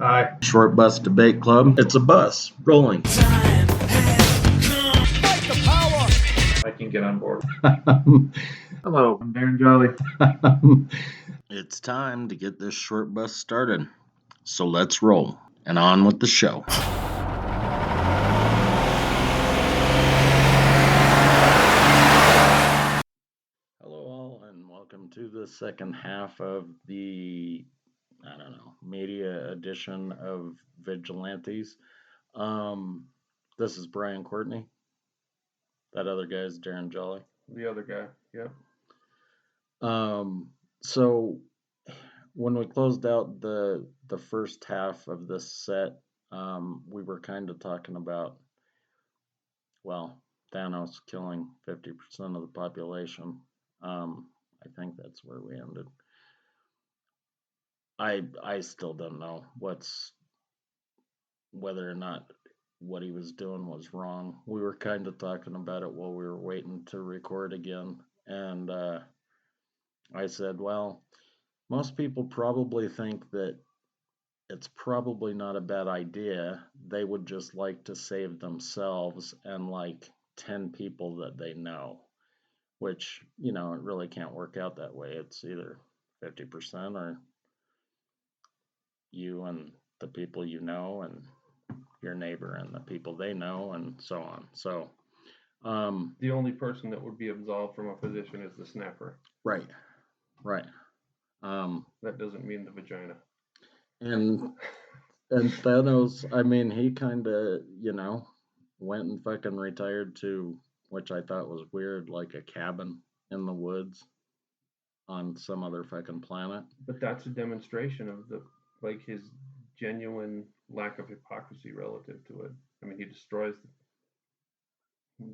Aye. Short Bus Debate Club. It's a bus rolling. I can get on board. Hello, I'm Darren Jolly. It's time to get this short bus started. So let's roll and on with the show. Hello all and welcome to the second half of the media edition of Vigilantes. This is Brian Courtney. That other guy is Darren Jolly. The other guy, yep. So when we closed out the first half of this set, we were kind of talking about, well, Thanos killing 50% of the population. I think that's where we ended. I still don't know whether or not what he was doing was wrong. We were kind of talking about it while we were waiting to record again, and I said, well, most people probably think that it's probably not a bad idea. They would just like to save themselves and like 10 people that they know, which, it really can't work out that way. It's either 50% or you and the people you know and your neighbor and the people they know and so on. So the only person that would be absolved from a position is the snapper. Right. That doesn't mean the vagina. And Thanos, I mean, he kind of, went and fucking retired to, which I thought was weird, like a cabin in the woods on some other fucking planet. But that's a demonstration of his genuine lack of hypocrisy relative to it. I mean, he destroys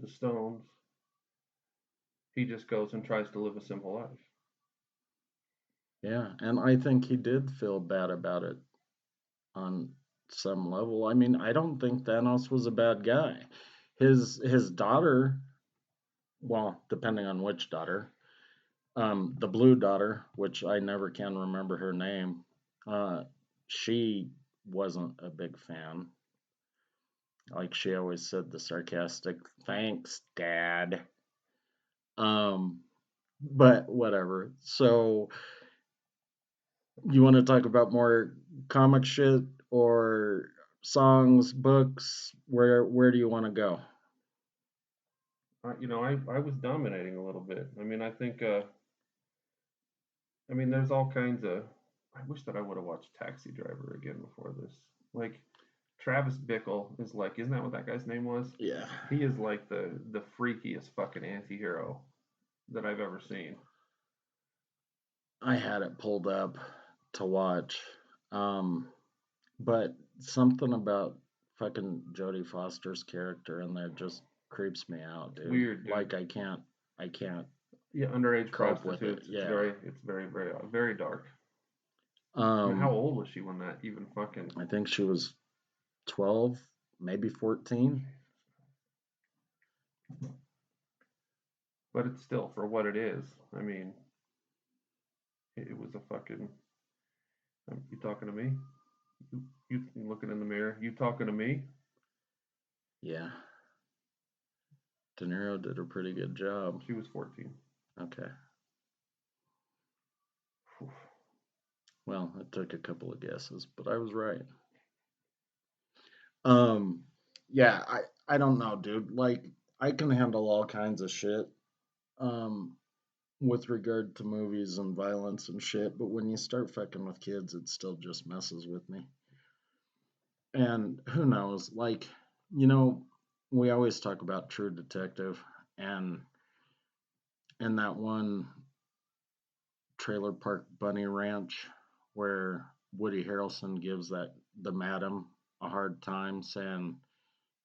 the stones. He just goes and tries to live a simple life. Yeah, and I think he did feel bad about it on some level. I mean, I don't think Thanos was a bad guy. His daughter, well, depending on which daughter, the blue daughter, which I never can remember her name, she wasn't a big fan. Like she always said the sarcastic, "Thanks, Dad." But whatever. So you want to talk about more comic shit or songs, books? Where do you want to go? I was dominating a little bit. I mean, I think, there's all kinds of. I wish that I would have watched Taxi Driver again before this. Like, Travis Bickle is like, isn't that what that guy's name was? Yeah. He is like the freakiest fucking anti-hero that I've ever seen. I had it pulled up to watch. But something about fucking Jodie Foster's character in there just creeps me out, dude. Weird, dude. Like I can't. Yeah, underage cope with prostitutes. it. Yeah. It's very, very, very dark. How old was she when that even fucking? I think she was 12, maybe 14. But it's still, for what it is, I mean, it was a fucking. You talking to me? You looking in the mirror? You talking to me? Yeah. De Niro did a pretty good job. She was 14. Okay. Well, it took a couple of guesses, but I was right. Yeah, I don't know, dude. Like, I can handle all kinds of shit, with regard to movies and violence and shit, but when you start fucking with kids, it still just messes with me. And who knows, like, we always talk about True Detective, and in that one Trailer Park Bunny Ranch where Woody Harrelson gives the madam a hard time saying,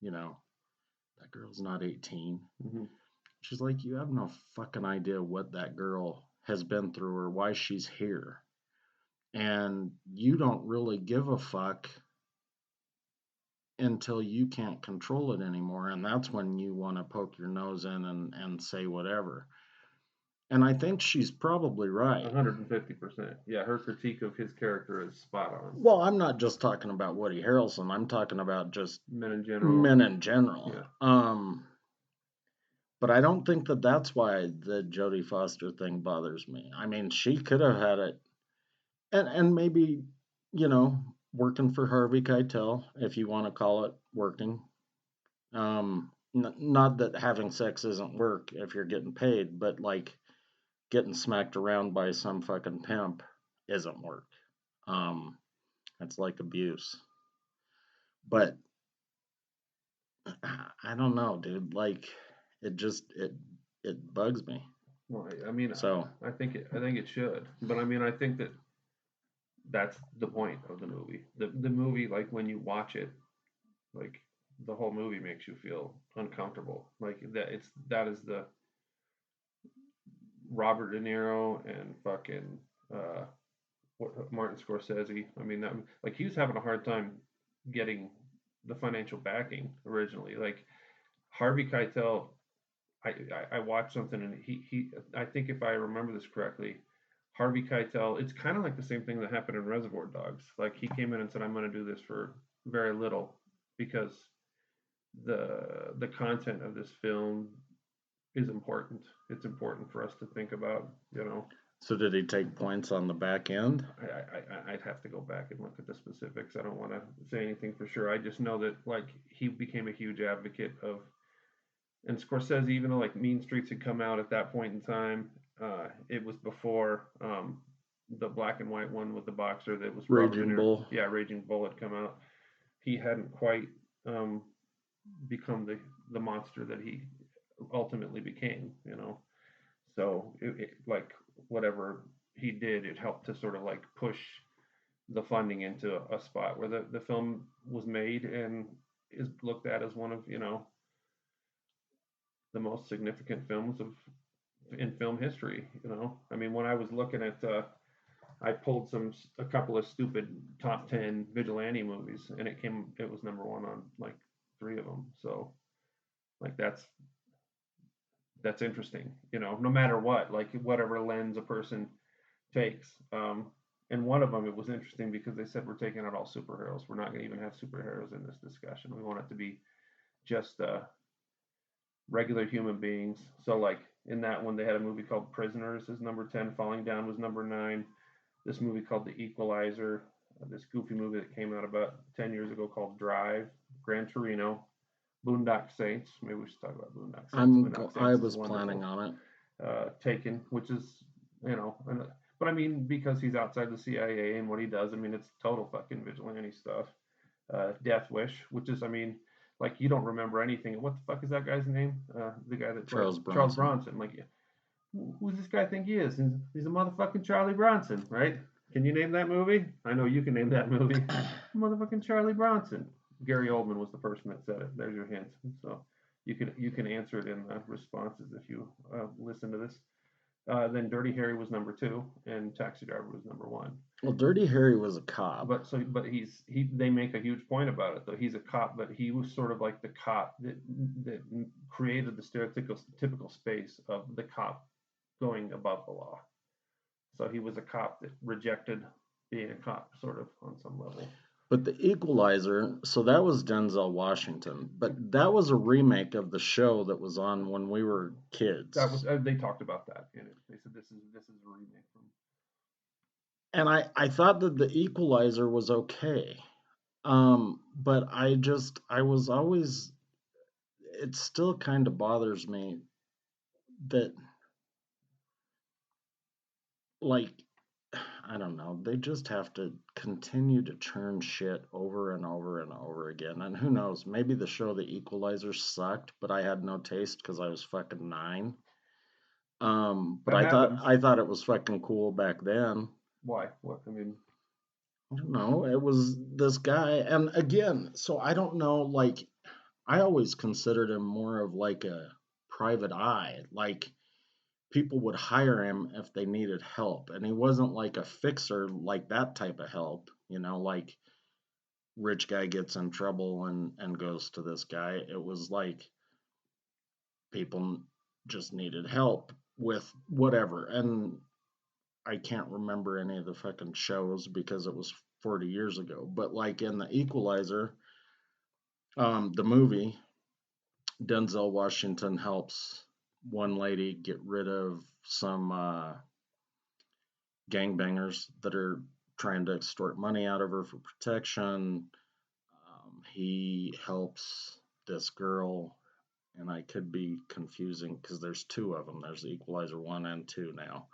that girl's not 18. Mm-hmm. She's like, you have no fucking idea what that girl has been through or why she's here. And you don't really give a fuck until you can't control it anymore. And that's when you want to poke your nose in and say whatever. And I think she's probably right. 150%. Yeah, her critique of his character is spot on. Well, I'm not just talking about Woody Harrelson. I'm talking about just Men in general. men in general. Yeah. But I don't think that that's why the Jodie Foster thing bothers me. I mean, she could have had it, and maybe, you know, working for Harvey Keitel, if you want to call it working. Not that having sex isn't work if you're getting paid, but like getting smacked around by some fucking pimp isn't work. Um, that's like abuse. But I don't know, dude. Like it just it bugs me. Well, I mean, So I think it should, but I mean, I think that that's the point of the movie. The movie, like when you watch it, like the whole movie makes you feel uncomfortable. Like that is the Robert De Niro and fucking uh, Martin Scorsese. I mean, that like he was having a hard time getting the financial backing originally. Like Harvey Keitel, I watched something and he I think if I remember this correctly, Harvey Keitel. It's kind of like the same thing that happened in Reservoir Dogs. Like he came in and said, "I'm going to do this for very little because the content of this film is important. It's important for us to think about, you know." so did he take points on the back end? I'd have to go back and look at the specifics. I don't want to say anything for sure. I just know that like he became a huge advocate of, and Scorsese, even though like Mean Streets had come out at that point in time, it was before the black and white one with the boxer that was Robert De Raging Niro. Bull. Yeah, Raging Bull had come out. He hadn't quite um, become the monster that he ultimately became, you know. So like whatever he did, it helped to sort of like push the funding into a spot where the film was made and is looked at as one of, you know, the most significant films of in film history. You know, I mean, when I was looking at, I pulled a couple of stupid top 10 vigilante movies, and it was number one on like three of them. So like that's interesting. You know, no matter what, like whatever lens a person takes. And one of them, it was interesting because they said we're taking out all superheroes. We're not going to even have superheroes in this discussion. We want it to be just regular human beings. So like in that one, they had a movie called Prisoners as number 10. Falling Down was number 9. This movie called The Equalizer. This goofy movie that came out about 10 years ago called Drive. Gran Torino. Boondock Saints. Maybe we should talk about Boondock Saints. Boondock I Saints is was planning wonderful. on it. Taken, which is, you know, but I mean, because he's outside the CIA and what he does, I mean, it's total fucking vigilante stuff. Death Wish, which is, I mean, like you don't remember anything. What the fuck is that guy's name? The guy that played Charles Bronson. Like, who's this guy think he is? He's a motherfucking Charlie Bronson, right? Can you name that movie? I know you can name that movie. Motherfucking Charlie Bronson. Gary Oldman was the person that said it. There's your hint. So you can answer it in the responses if you listen to this. Then Dirty Harry was number 2, and Taxi Driver was number 1. Well, Dirty Harry was a cop. But they make a huge point about it though. He's a cop, but he was sort of like the cop that created the stereotypical space of the cop going above the law. So he was a cop that rejected being a cop, sort of on some level. But The Equalizer, so that was Denzel Washington, but that was a remake of the show that was on when we were kids. That was they talked about that in it. They said this is a remake from. And I thought that The Equalizer was okay, but I was always, it still kind of bothers me that, like, I don't know, they just have to continue to churn shit over and over and over again. And who knows, maybe the show The Equalizer sucked, but I had no taste because I was fucking 9. But I thought it was fucking cool back then. Why? What? I mean, I don't know. It was this guy, and again, so I don't know. Like, I always considered him more of like a private eye. Like, people would hire him if they needed help, and he wasn't like a fixer, like that type of help. You know, like rich guy gets in trouble and goes to this guy. It was like people just needed help. with whatever. And I can't remember any of the fucking shows because it was 40 years ago. But like in the Equalizer, the movie, Denzel Washington helps one lady get rid of some gangbangers that are trying to extort money out of her for protection. He helps this girl, and I could be confusing because there's two of them. There's Equalizer 1 and 2 now.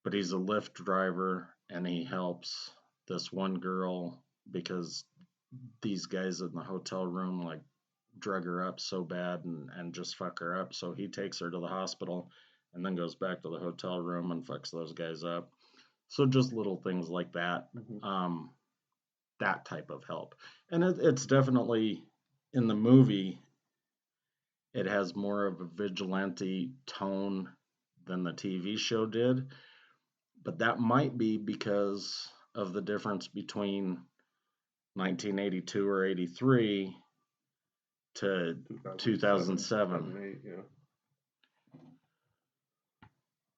But he's a Lyft driver, and he helps this one girl because these guys in the hotel room like drug her up so bad and just fuck her up. So he takes her to the hospital and then goes back to the hotel room and fucks those guys up. So just little things like that. That type of help. And it's definitely in the movie, it has more of a vigilante tone than the TV show did. But that might be because of the difference between 1982 or 83 to 2007. 2008, yeah.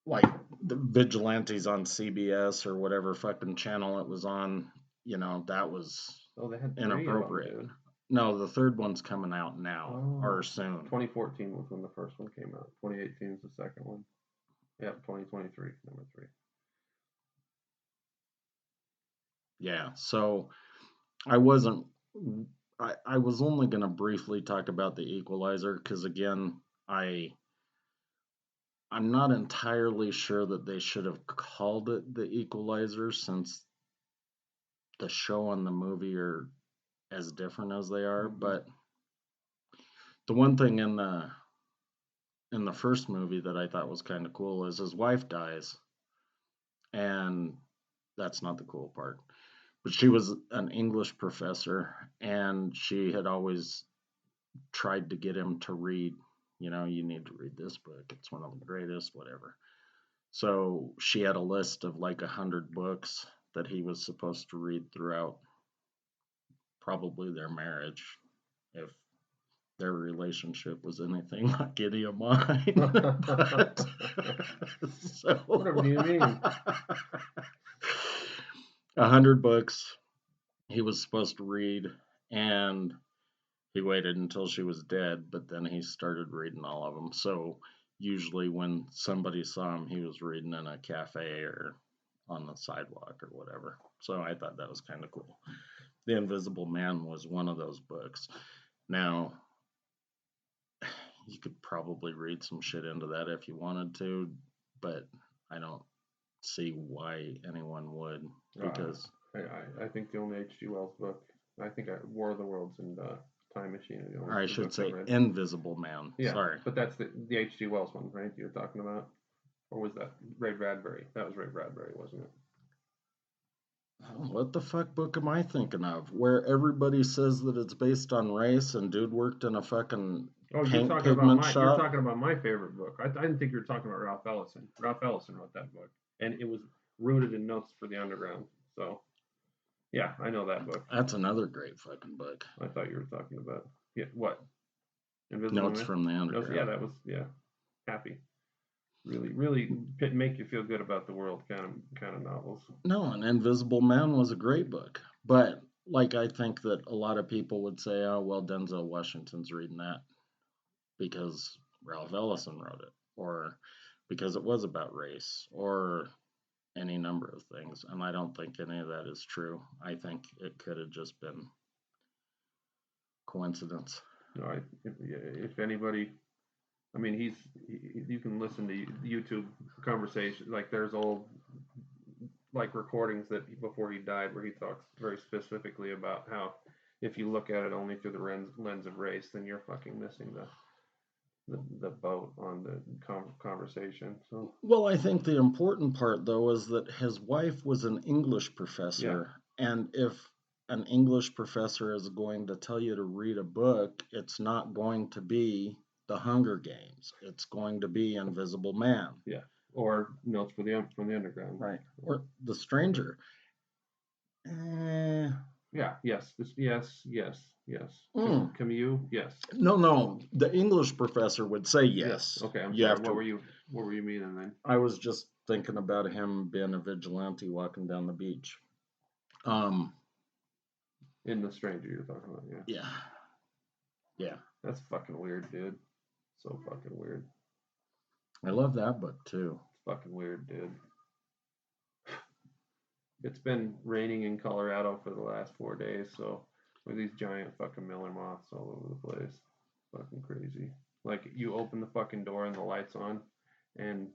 Like the Vigilantes on CBS or whatever fucking channel it was on, that was they had inappropriate. Them, no, the third one's coming out now or soon. 2014 was when the first one came out. 2018 is the second one. Yeah, 2023, number 3. Yeah, so I was only going to briefly talk about the Equalizer because, again, I'm not entirely sure that they should have called it the Equalizer since the show and the movie are as different as they are. But the one thing in the first movie that I thought was kind of cool is his wife dies, and that's not the cool part. But she was an English professor, and she had always tried to get him to read. You need to read this book. It's one of the greatest, whatever. So she had a list of like 100 books that he was supposed to read throughout probably their marriage, if their relationship was anything like any of mine. Whatever do you mean? 100 books he was supposed to read, and he waited until she was dead, but then he started reading all of them. So usually when somebody saw him, he was reading in a cafe or on the sidewalk or whatever. So I thought that was kind of cool. The Invisible Man was one of those books. Now, you could probably read some shit into that if you wanted to, but I don't see why anyone would, because I think the only H.G. Wells book, I think War of the Worlds and Time Machine. Or I should say Invisible Man. Yeah, sorry. But that's the H.G. Wells one, right? You're talking about, or was that Ray Bradbury? That was Ray Bradbury, wasn't it? What the fuck book am I thinking of? Where everybody says that it's based on race and dude worked in a fucking paint pigment shop? You're talking about my favorite book. I didn't think you were talking about Ralph Ellison. Ralph Ellison wrote that book, and it was rooted in Notes for the Underground. So, yeah, I know that book. That's another great fucking book. I thought you were talking about what? Invisible Notes Man? From the Underground. Yeah, that was Happy. Really make you feel good about the world kind of novels. No, an Invisible Man was a great book, but like I think that a lot of people would say, oh well, Denzel Washington's reading that because Ralph Ellison wrote it, or because it was about race, or any number of things, and I don't think any of that is true. I think it could have just been coincidence. No, if anybody, I mean, you can listen to YouTube conversations, like there's old like recordings that before he died where he talks very specifically about how if you look at it only through the lens of race, then you're fucking missing the boat on the conversation. So well, I think the important part though is that his wife was an English professor, and if an English professor is going to tell you to read a book, it's not going to be The Hunger Games. It's going to be Invisible Man. Yeah. Or Notes from the Underground. Right. Or The Stranger. Yeah, yes, yes. Mm. Camus, yes. No. The English professor would say Yes. yes. Okay, I'm You sorry. have to. What were you meaning then? I was just thinking about him being a vigilante walking down the beach. Um, In The Stranger you're talking about, yeah. yeah, yeah. That's fucking weird, dude. So fucking weird. I love that book too. It's fucking weird, dude. It's been raining in Colorado for the last 4 days, so with these giant fucking Miller moths all over the place. Fucking crazy. Like you open the fucking door and the lights on, and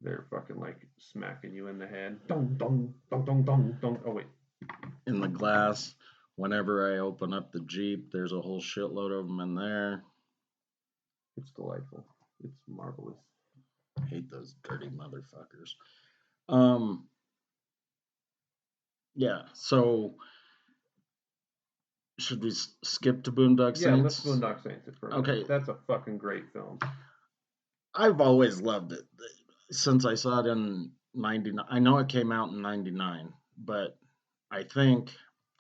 they're fucking like smacking you in the head. Dong dong dong dong dong dong. Oh wait, In the glass, whenever I open up the Jeep, there's a whole shitload of them in there. it's delightful. It's marvelous. I hate those dirty motherfuckers. Um, yeah. So should we skip to Boondock Yeah, let's Saints? Boondock Saints it for a minute. Okay. That's a fucking great film. I've always loved it since I saw it in '99. I know it came out in '99, but I think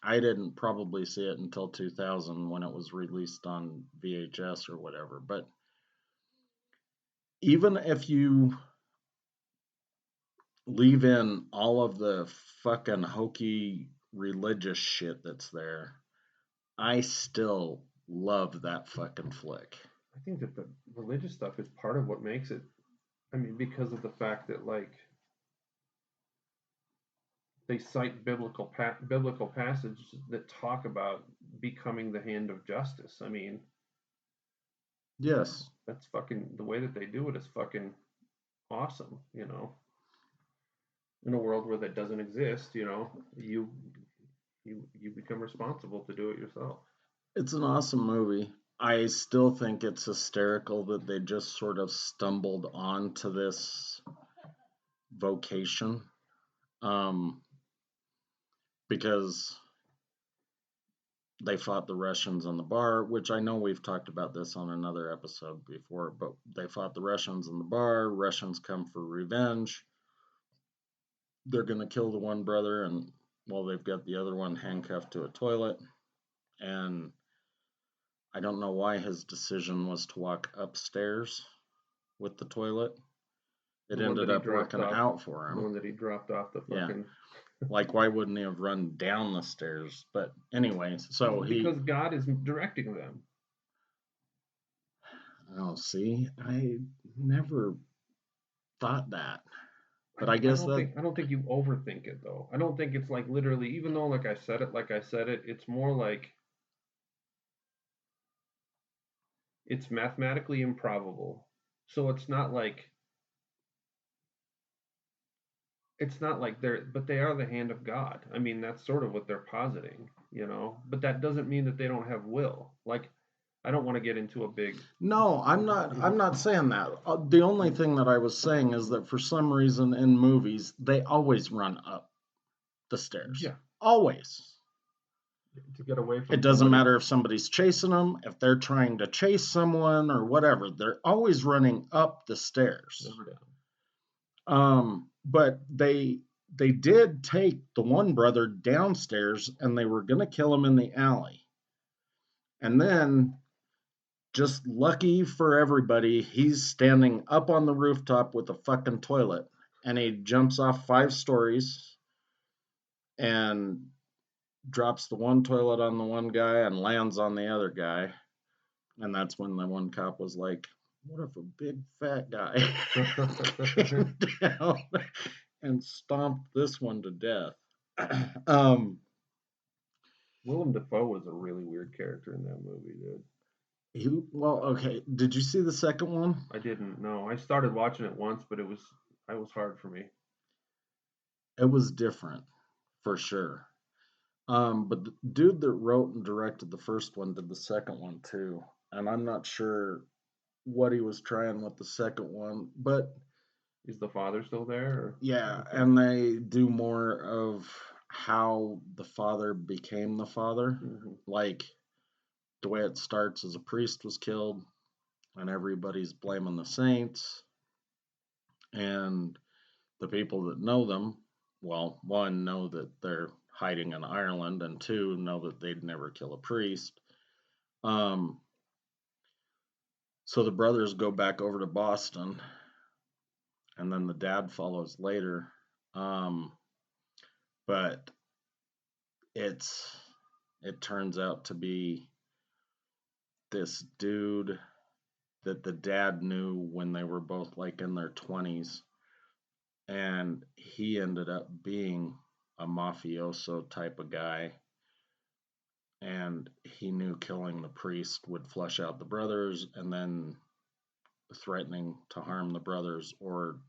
I didn't probably see it until 2000 when it was released on VHS or whatever. But even if you leave in all of the fucking hokey religious shit that's there, I still love that fucking flick. I think that the religious stuff is part of what makes it. I mean, because of the fact that like they cite biblical passages that talk about becoming the hand of justice. I mean, Yes. that's fucking the way that they do it is fucking awesome. In a world where that doesn't exist, you become responsible to do it yourself. It's an awesome movie. I still think it's hysterical that they just sort of stumbled onto this vocation. Um, because they fought the Russians in the bar, which I know we've talked about this on another episode before, but they fought the Russians in the bar. Russians come for revenge. They're going to kill the one brother, and well, they've got the other one handcuffed to a toilet. And I don't know why his decision was to walk upstairs with the toilet. It The one ended that he up dropped working off, out for the him. one that he dropped off the Yeah. fucking. Like, why wouldn't he have run down the stairs? But, anyways, so he. Because God is directing them. Oh, see, I never thought that. But I, I I guess don't that. think I don't think you overthink it though. I don't think it's like literally, even though like I said it, it's more like it's mathematically improbable. So it's not like but they are the hand of God. I mean, that's sort of what they're positing. But that doesn't mean that they don't have will. Like, I don't want to get into a big. No, I'm not. I'm not saying that. The only thing that I was saying is that for some reason in movies they always run up the stairs. Yeah, Always. to get away It from doesn't somebody. matter if somebody's chasing them, if they're trying to chase someone or whatever. They're always running up the stairs. Never down. But they did take the one brother downstairs and they were gonna kill him in the alley. And then, just lucky for everybody, he's standing up on the rooftop with a fucking toilet. And he jumps off 5 stories and drops the one toilet on the one guy and lands on the other guy. And that's when the one cop was like, what if a big fat guy came down and stomped this one to death? Willem Dafoe was a really weird character in that movie, dude. Well, okay. Did you see the second one? I didn't know. I started watching it once, but it was hard for me. It was different, for sure. But the dude that wrote and directed the first one did the second one too. And I'm not sure what he was trying with the second one, but Is the father still there? yeah, Okay. and they do more of how the father became the father. Mm-hmm. Like the way it starts is a priest was killed, and everybody's blaming the saints, and the people that know them, well, one know that they're hiding in Ireland, and 2, know that they'd never kill a priest. So the brothers go back over to Boston, and then the dad follows later. But it turns out to be this dude that the dad knew when they were both like in their 20s, and he ended up being a mafioso type of guy, and he knew killing the priest would flush out the brothers, and then threatening to harm the brothers or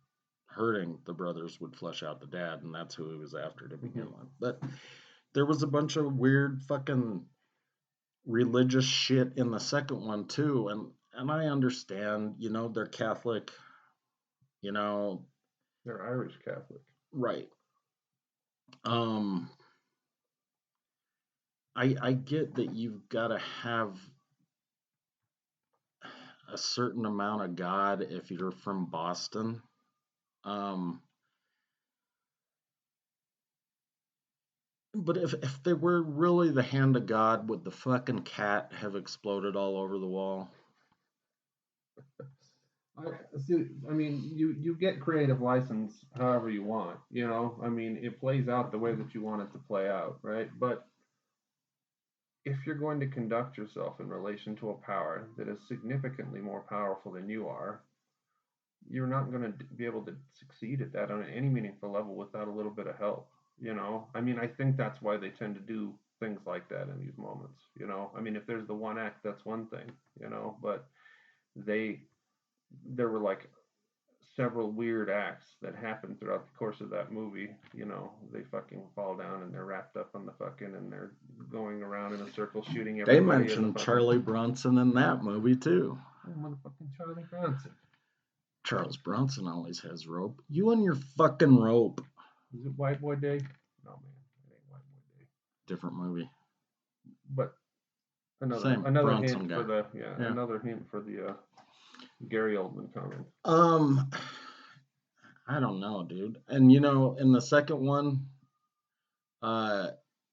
hurting the brothers would flush out the dad, and that's who he was after to begin with. But there was a bunch of weird fucking religious shit in the second one too, and I understand, they're Catholic, They're Irish Catholic. Right. I get that you've got to have a certain amount of God if you're from Boston. But if they were really the hand of God, would the fucking cat have exploded all over the wall? I mean, you get creative license however you want, I mean, it plays out the way that you want it to play out, right? But if you're going to conduct yourself in relation to a power that is significantly more powerful than you are, you're not going to be able to succeed at that on any meaningful level without a little bit of help, I mean, I think that's why they tend to do things like that in these moments, I mean, if there's the one act, that's one thing, but there were like several weird acts that happen throughout the course of that movie. They fucking fall down and they're wrapped up on the fucking, and they're going around in a circle shooting everybody. They mentioned Charlie Bronson in that movie too. Oh, motherfucking Charlie Bronson. Charles Bronson always has rope. You and your fucking rope. Is it White Boy Day? No, man, it ain't White Boy Day. Different movie. But another Bronson hint guy. for the another hint for the Gary Oldman comment. I don't know, dude. And in the second one,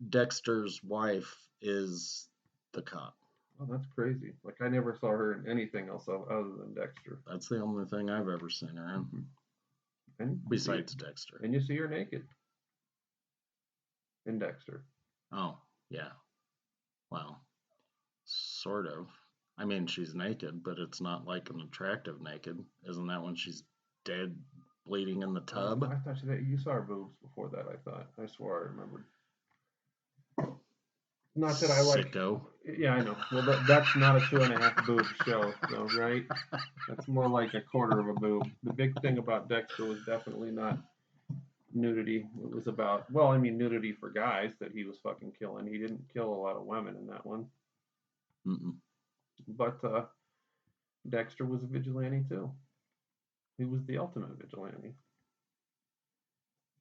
Dexter's wife is the cop. Oh, that's crazy. Like, I never saw her in anything else other than Dexter. That's the only thing I've ever seen her in. Mm-hmm. And besides Dexter. And you see her naked in Dexter. Oh, yeah. Well, sort of. I mean, she's naked, but it's not like an attractive naked. Isn't that when she's dead, bleeding in the tub? I thought you saw her boobs before that, I thought. I swore I remembered. Not that I like. Sicko. Yeah, I know. Well, that's not a 2.5 boob show, though, right? That's more like a quarter of a boob. The big thing about Dexter was definitely not nudity. It was about, nudity for guys that he was fucking killing. He didn't kill a lot of women in that one. Mm-mm. But Dexter was a vigilante too. He was the ultimate vigilante.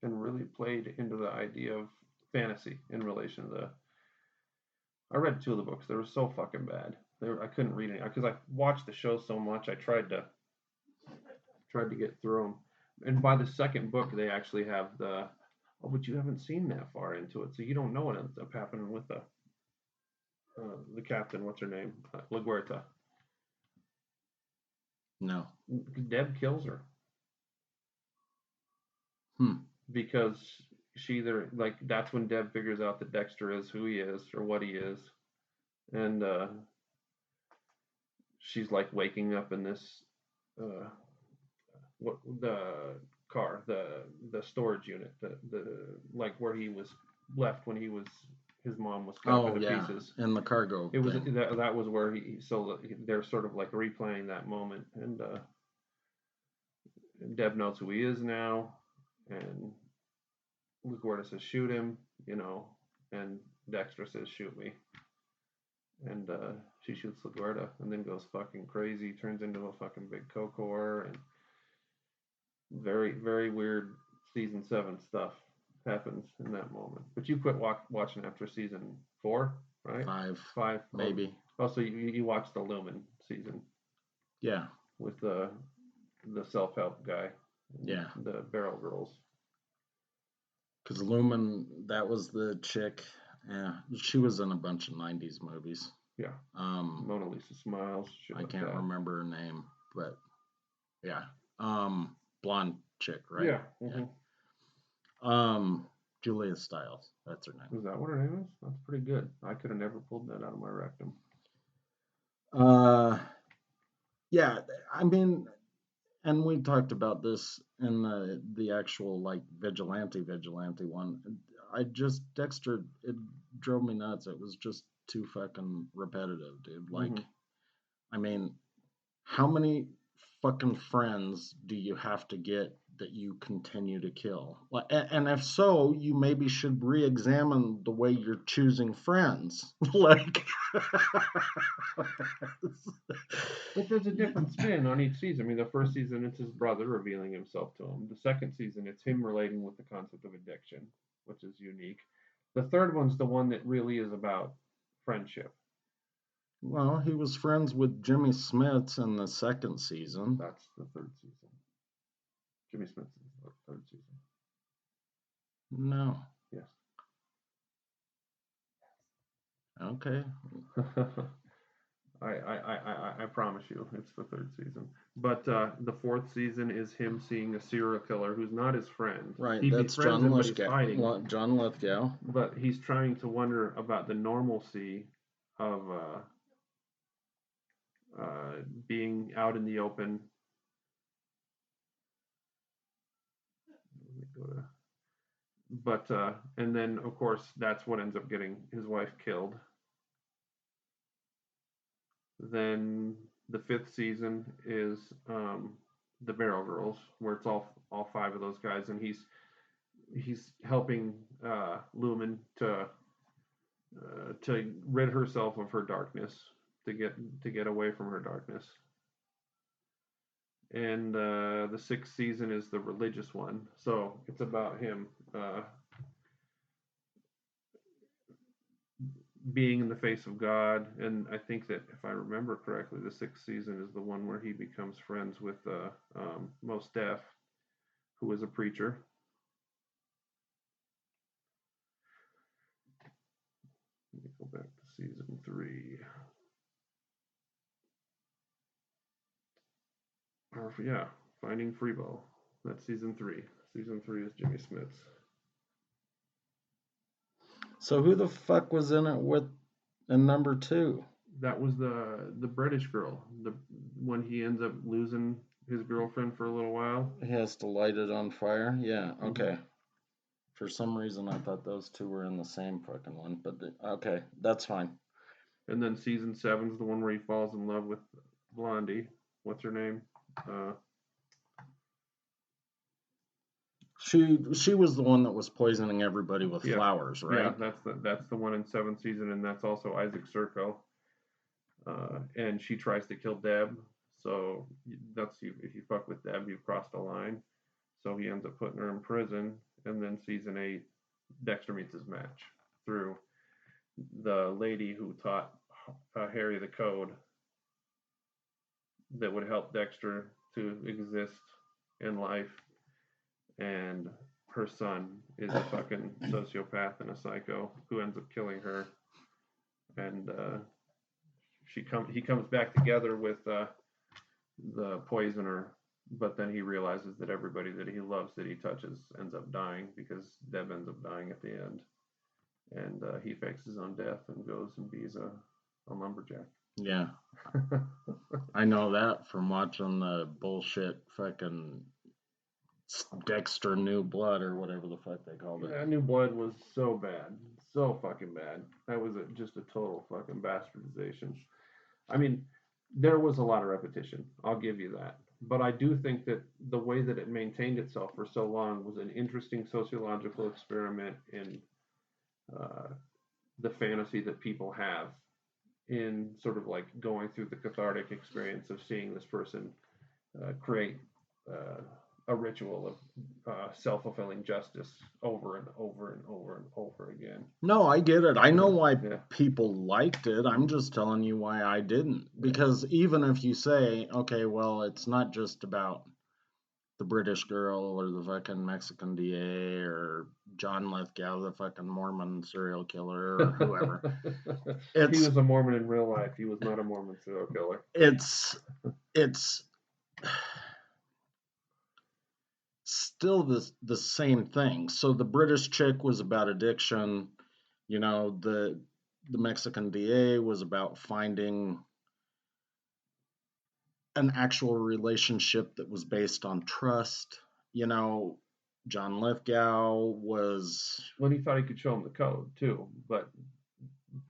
And really played into the idea of fantasy in relation to the. I read 2 of the books. They were so fucking bad. I couldn't read any because I watched the show so much. I tried to get through them. And by the second book, they actually have but you haven't seen that far into it, so you don't know what ends up happening with the captain. What's her name? LaGuerta. No. Deb kills her. Because she either, like, that's when Deb figures out that Dexter is who he is or what he is, and she's like waking up in this what the car, the storage unit, the like where he was left when his mom was cut up into pieces. In the cargo. It was that was where they're sort of like replaying that moment, and Deb knows who he is now, and LaGuerta says shoot him, and Dexter says shoot me, and she shoots LaGuerta and then goes fucking crazy, turns into a fucking big cocor, and very, very weird season 7 stuff happens in that moment. But you quit watching after season 4, right? 5, maybe. Oh, so you watched the Lumen season? Yeah. With the the self-help guy. Yeah. The Barrel Girls. Because Lumen, that was the chick. Yeah, she was in a bunch of '90s movies. Yeah. Mona Lisa Smiles. I can't remember her name, but yeah. Blonde chick, right? Yeah. Mm-hmm. Julia Stiles. That's her name. Is that what her name is? That's pretty good. I could have never pulled that out of my rectum. Yeah. I mean, and we talked about this in the actual like vigilante one. Dexter, it drove me nuts. It was just too fucking repetitive, dude. Like, I mean, how many fucking friends do you have to get that you continue to kill? And if so, you maybe should re-examine the way you're choosing friends. Like, but there's a different spin on each season. I mean, the first season it's his brother revealing himself to him. The second season it's him relating with the concept of addiction, which is unique. The third one's the one that really is about friendship. Well, he was friends with Jimmy Smits in the second season. That's the third season. Jimmy Smits is the third season. No. Yes. Okay. I promise you, it's the third season. But the fourth season is him seeing a serial killer who's not his friend. Right, He that's befriends John him, but he's Lithgow. hiding. John Lithgow. But he's trying to wonder about the normalcy of being out in the open. Let me go to. But and then of course that's what ends up getting his wife killed. Then the fifth season is the Barrel Girls, where it's all five of those guys, and he's helping Lumen to rid herself of her darkness, to get away from her darkness. And the sixth season is the religious one, so it's about him being in the face of God. And I think that if I remember correctly, the sixth season is the one where he becomes friends with Mos Def, who is a preacher. Let me go back to season 3. Or yeah, Finding Freebo. That's season 3. Season 3 is Jimmy Smits. So who the fuck was in it with in number 2? That was the British girl. When he ends up losing his girlfriend for a little while. He has to light it on fire. Yeah. Okay. Mm-hmm. For some reason, I thought those two were in the same fucking one, but okay, that's fine. And then season 7 is the one where he falls in love with Blondie. What's her name? She was the one that was poisoning everybody with flowers, right? Yeah, that's the one in 7th season, and that's also Isaac Serco. And she tries to kill Deb. So that's if you fuck with Deb, you've crossed a line. So he ends up putting her in prison. And then season 8, Dexter meets his match through the lady who taught Harry the code that would help Dexter to exist in life. And her son is a fucking sociopath and a psycho who ends up killing her. And he comes back together with the poisoner, but then he realizes that everybody that he loves, that he touches, ends up dying, because Deb ends up dying at the end. And he fakes his own death and goes and bees a lumberjack. Yeah. I know that from watching the bullshit fucking Dexter New Blood or whatever the fuck they called it. Yeah, New Blood was so bad. So fucking bad. That was just a total fucking bastardization. I mean, there was a lot of repetition. I'll give you that. But I do think that the way that it maintained itself for so long was an interesting sociological experiment in the fantasy that people have in sort of like going through the cathartic experience of seeing this person create a ritual of self-fulfilling justice over and over and over and over again. No, I get it. I know why people liked it. I'm just telling you why I didn't. Because even if you say, okay, well, it's not just about the British girl or the fucking Mexican DA or John Lithgow, the fucking Mormon serial killer or whoever. He It's was a Mormon in real life. He was not a Mormon serial killer. it's still the same thing. So the British chick was about addiction, the Mexican DA was about finding an actual relationship that was based on trust. John Lithgow was Well, he thought he could show him the code too, but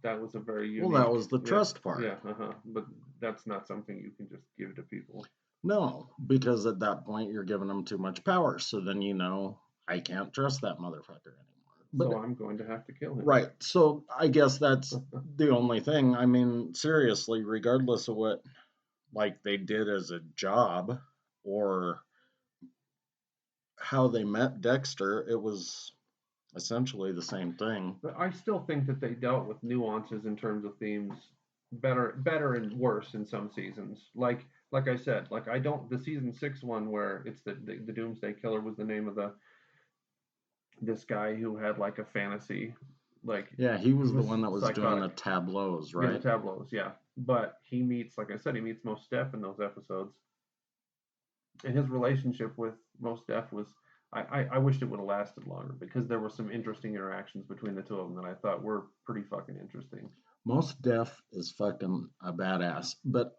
that was a very unique. Well, that was the yeah, trust part. Yeah, but that's not something you can just give to people. No, because at that point you're giving them too much power. So then I can't trust that motherfucker anymore. But so I'm going to have to kill him. Right. So I guess that's the only thing. I mean, seriously, regardless of what they did as a job or how they met Dexter, it was essentially the same thing. But I still think that they dealt with nuances in terms of themes better and worse in some seasons. Like I said, I don't the season 6 one where it's the Doomsday Killer was the name of this guy who had like a fantasy yeah, he was the one that was doing the tableaus, right? Yeah, the tableaus, yeah. But he meets, like I said, he meets Mos Def in those episodes, and his relationship with Mos Def was. I wished it would have lasted longer because there were some interesting interactions between the two of them that I thought were pretty fucking interesting. Mos Def is fucking a badass, but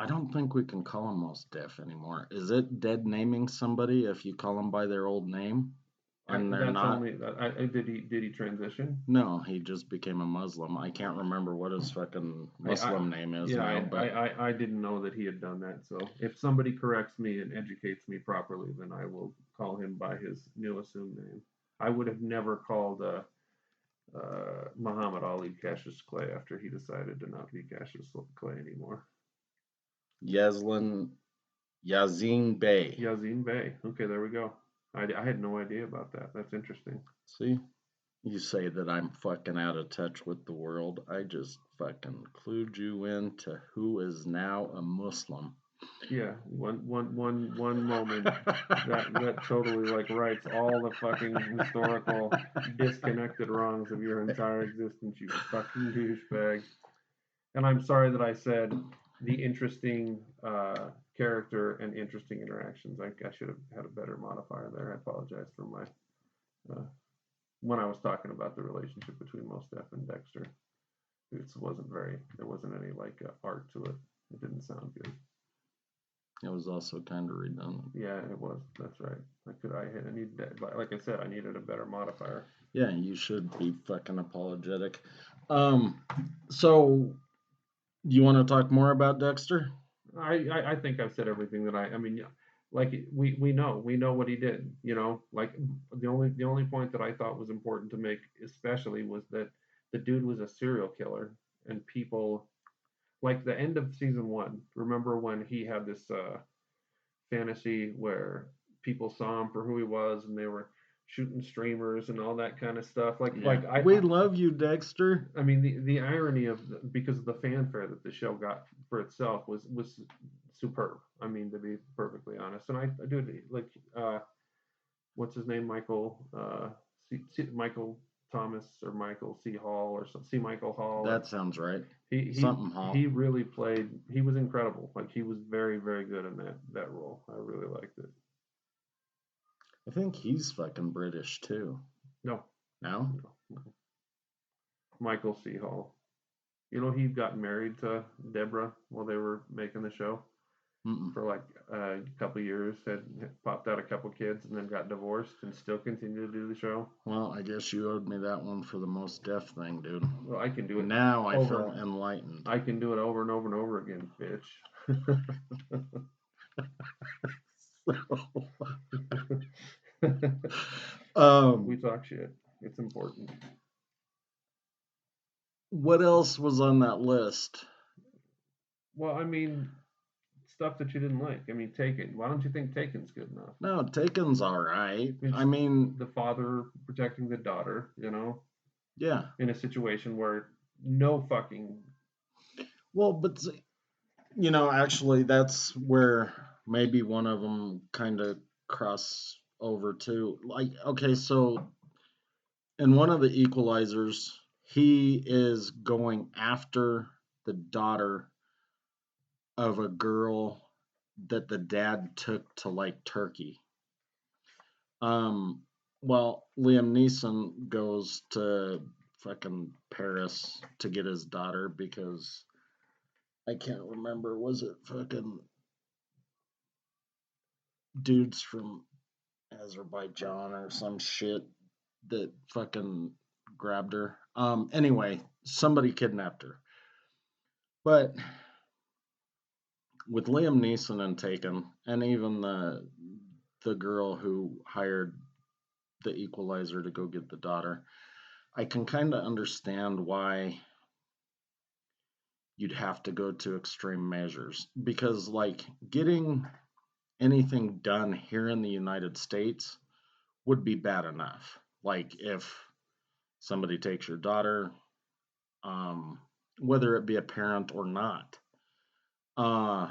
I don't think we can call him Mos Def anymore. Is it dead naming somebody if you call them by their old name? And they're not. Did he transition? No, he just became a Muslim. I can't remember what his fucking Muslim name is now. But I didn't know that he had done that. So if somebody corrects me and educates me properly, then I will call him by his new assumed name. I would have never called Muhammad Ali Cassius Clay after he decided to not be Cassius Clay anymore. Yazin Bey. Yazin Bey. Okay, there we go. I had no idea about that. That's interesting. See, you say that I'm fucking out of touch with the world. I just fucking clued you into who is now a Muslim. Yeah, one moment that totally rights all the fucking historical disconnected wrongs of your entire existence, you fucking douchebag. And I'm sorry that I said the interesting character and interesting interactions. I should have had a better modifier there. I apologize for my when I was talking about the relationship between Mos Def and Dexter. There wasn't any art to it. It didn't sound good. It was also kind of redundant. Yeah, it was. That's right. I needed that. Like I said, I needed a better modifier. Yeah, you should be fucking apologetic. So you want to talk more about Dexter? I think I've said everything that I mean, we know what he did. The only point that I thought was important to make, especially, was that the dude was a serial killer, and people like the end of season 1. Remember when he had this fantasy where people saw him for who he was, and they were shooting streamers and all that kind of stuff. We love you, Dexter. I mean, the irony of because of the fanfare that the show got for itself was superb. I mean, to be perfectly honest, and I do what's his name, Michael Michael Thomas or Michael C. Hall or C. Michael Hall. That sounds right. Something Hall. He really played. He was incredible. He was very, very good in that role. I really liked it. I think he's fucking British too. No. No? Michael C. Hall. He got married to Deborah while they were making the show. For a couple years, had popped out a couple kids, and then got divorced, and still continued to do the show. Well, I guess you owed me that one for the Mos Def thing, dude. Well, I can do it now. I feel enlightened. I can do it over and over and over again, bitch. We talk shit. It's important. What else was on that list? Well, I mean, stuff that you didn't like. I mean, Taken. Why don't you think Taken's good enough? No, Taken's all right. I mean, the father protecting the daughter, Yeah. In a situation where no fucking. Well, but actually, that's where maybe one of them kind of cross over to like okay, so in one of the equalizers, he is going after the daughter of a girl that the dad took to like Turkey. Um, well, Liam Neeson goes to fucking Paris to get his daughter because I can't remember. Was it fucking dudes from Azerbaijan or some shit that fucking grabbed her? Anyway, somebody kidnapped her. But with Liam Neeson and Taken, and even the girl who hired the equalizer to go get the daughter, I can kind of understand why you'd have to go to extreme measures because like getting anything done here in the United States would be bad enough. Like if somebody takes your daughter, um, whether it be a parent or not. Uh,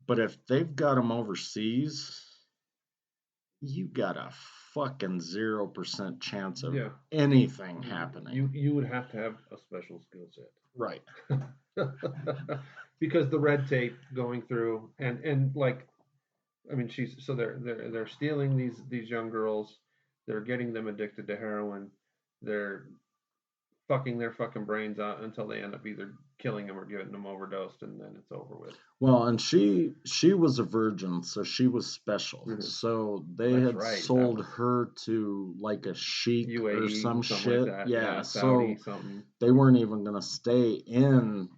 but if they've got them overseas, you got a fucking 0% chance of Yeah. anything happening. You would have to have a special skill set. Right. Because the red tape going through and like I mean she's so they're stealing these young girls, they're getting them addicted to heroin, they're fucking their fucking brains out until they end up either killing them or getting them overdosed, and then it's over with. Well, and she was a virgin, so she was special. Mhm. So they That's had right. That sold was her to like a sheik or UAE, some something shit. like that. Yeah, Saudi, so something. they weren't even gonna stay in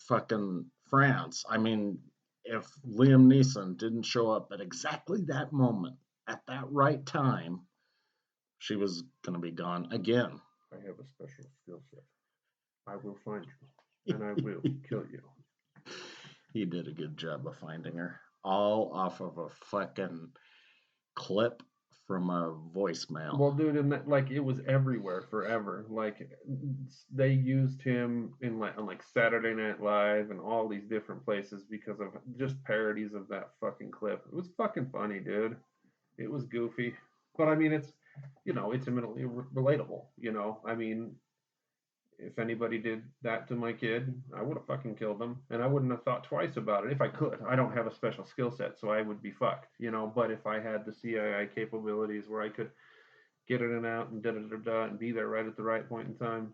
fucking France. I mean, if Liam Neeson didn't show up at exactly that moment, at that right time, she was gonna be gone again. I have a special skill set. I will find you, and I will kill you. He did a good job of finding her, all off of a fucking clip from a voicemail. Well, dude, and that, like it was everywhere forever. Like they used him in like on like Saturday Night Live and all these different places because of just parodies of that fucking clip. It was fucking funny, dude. It was goofy, but I mean, it's it's immediately relatable. I mean, if anybody did that to my kid, I would have fucking killed them, and I wouldn't have thought twice about it if I could. I don't have a special skill set, so I would be fucked. But if I had the CIA capabilities where I could get it and out and da da da da and be there right at the right point in time,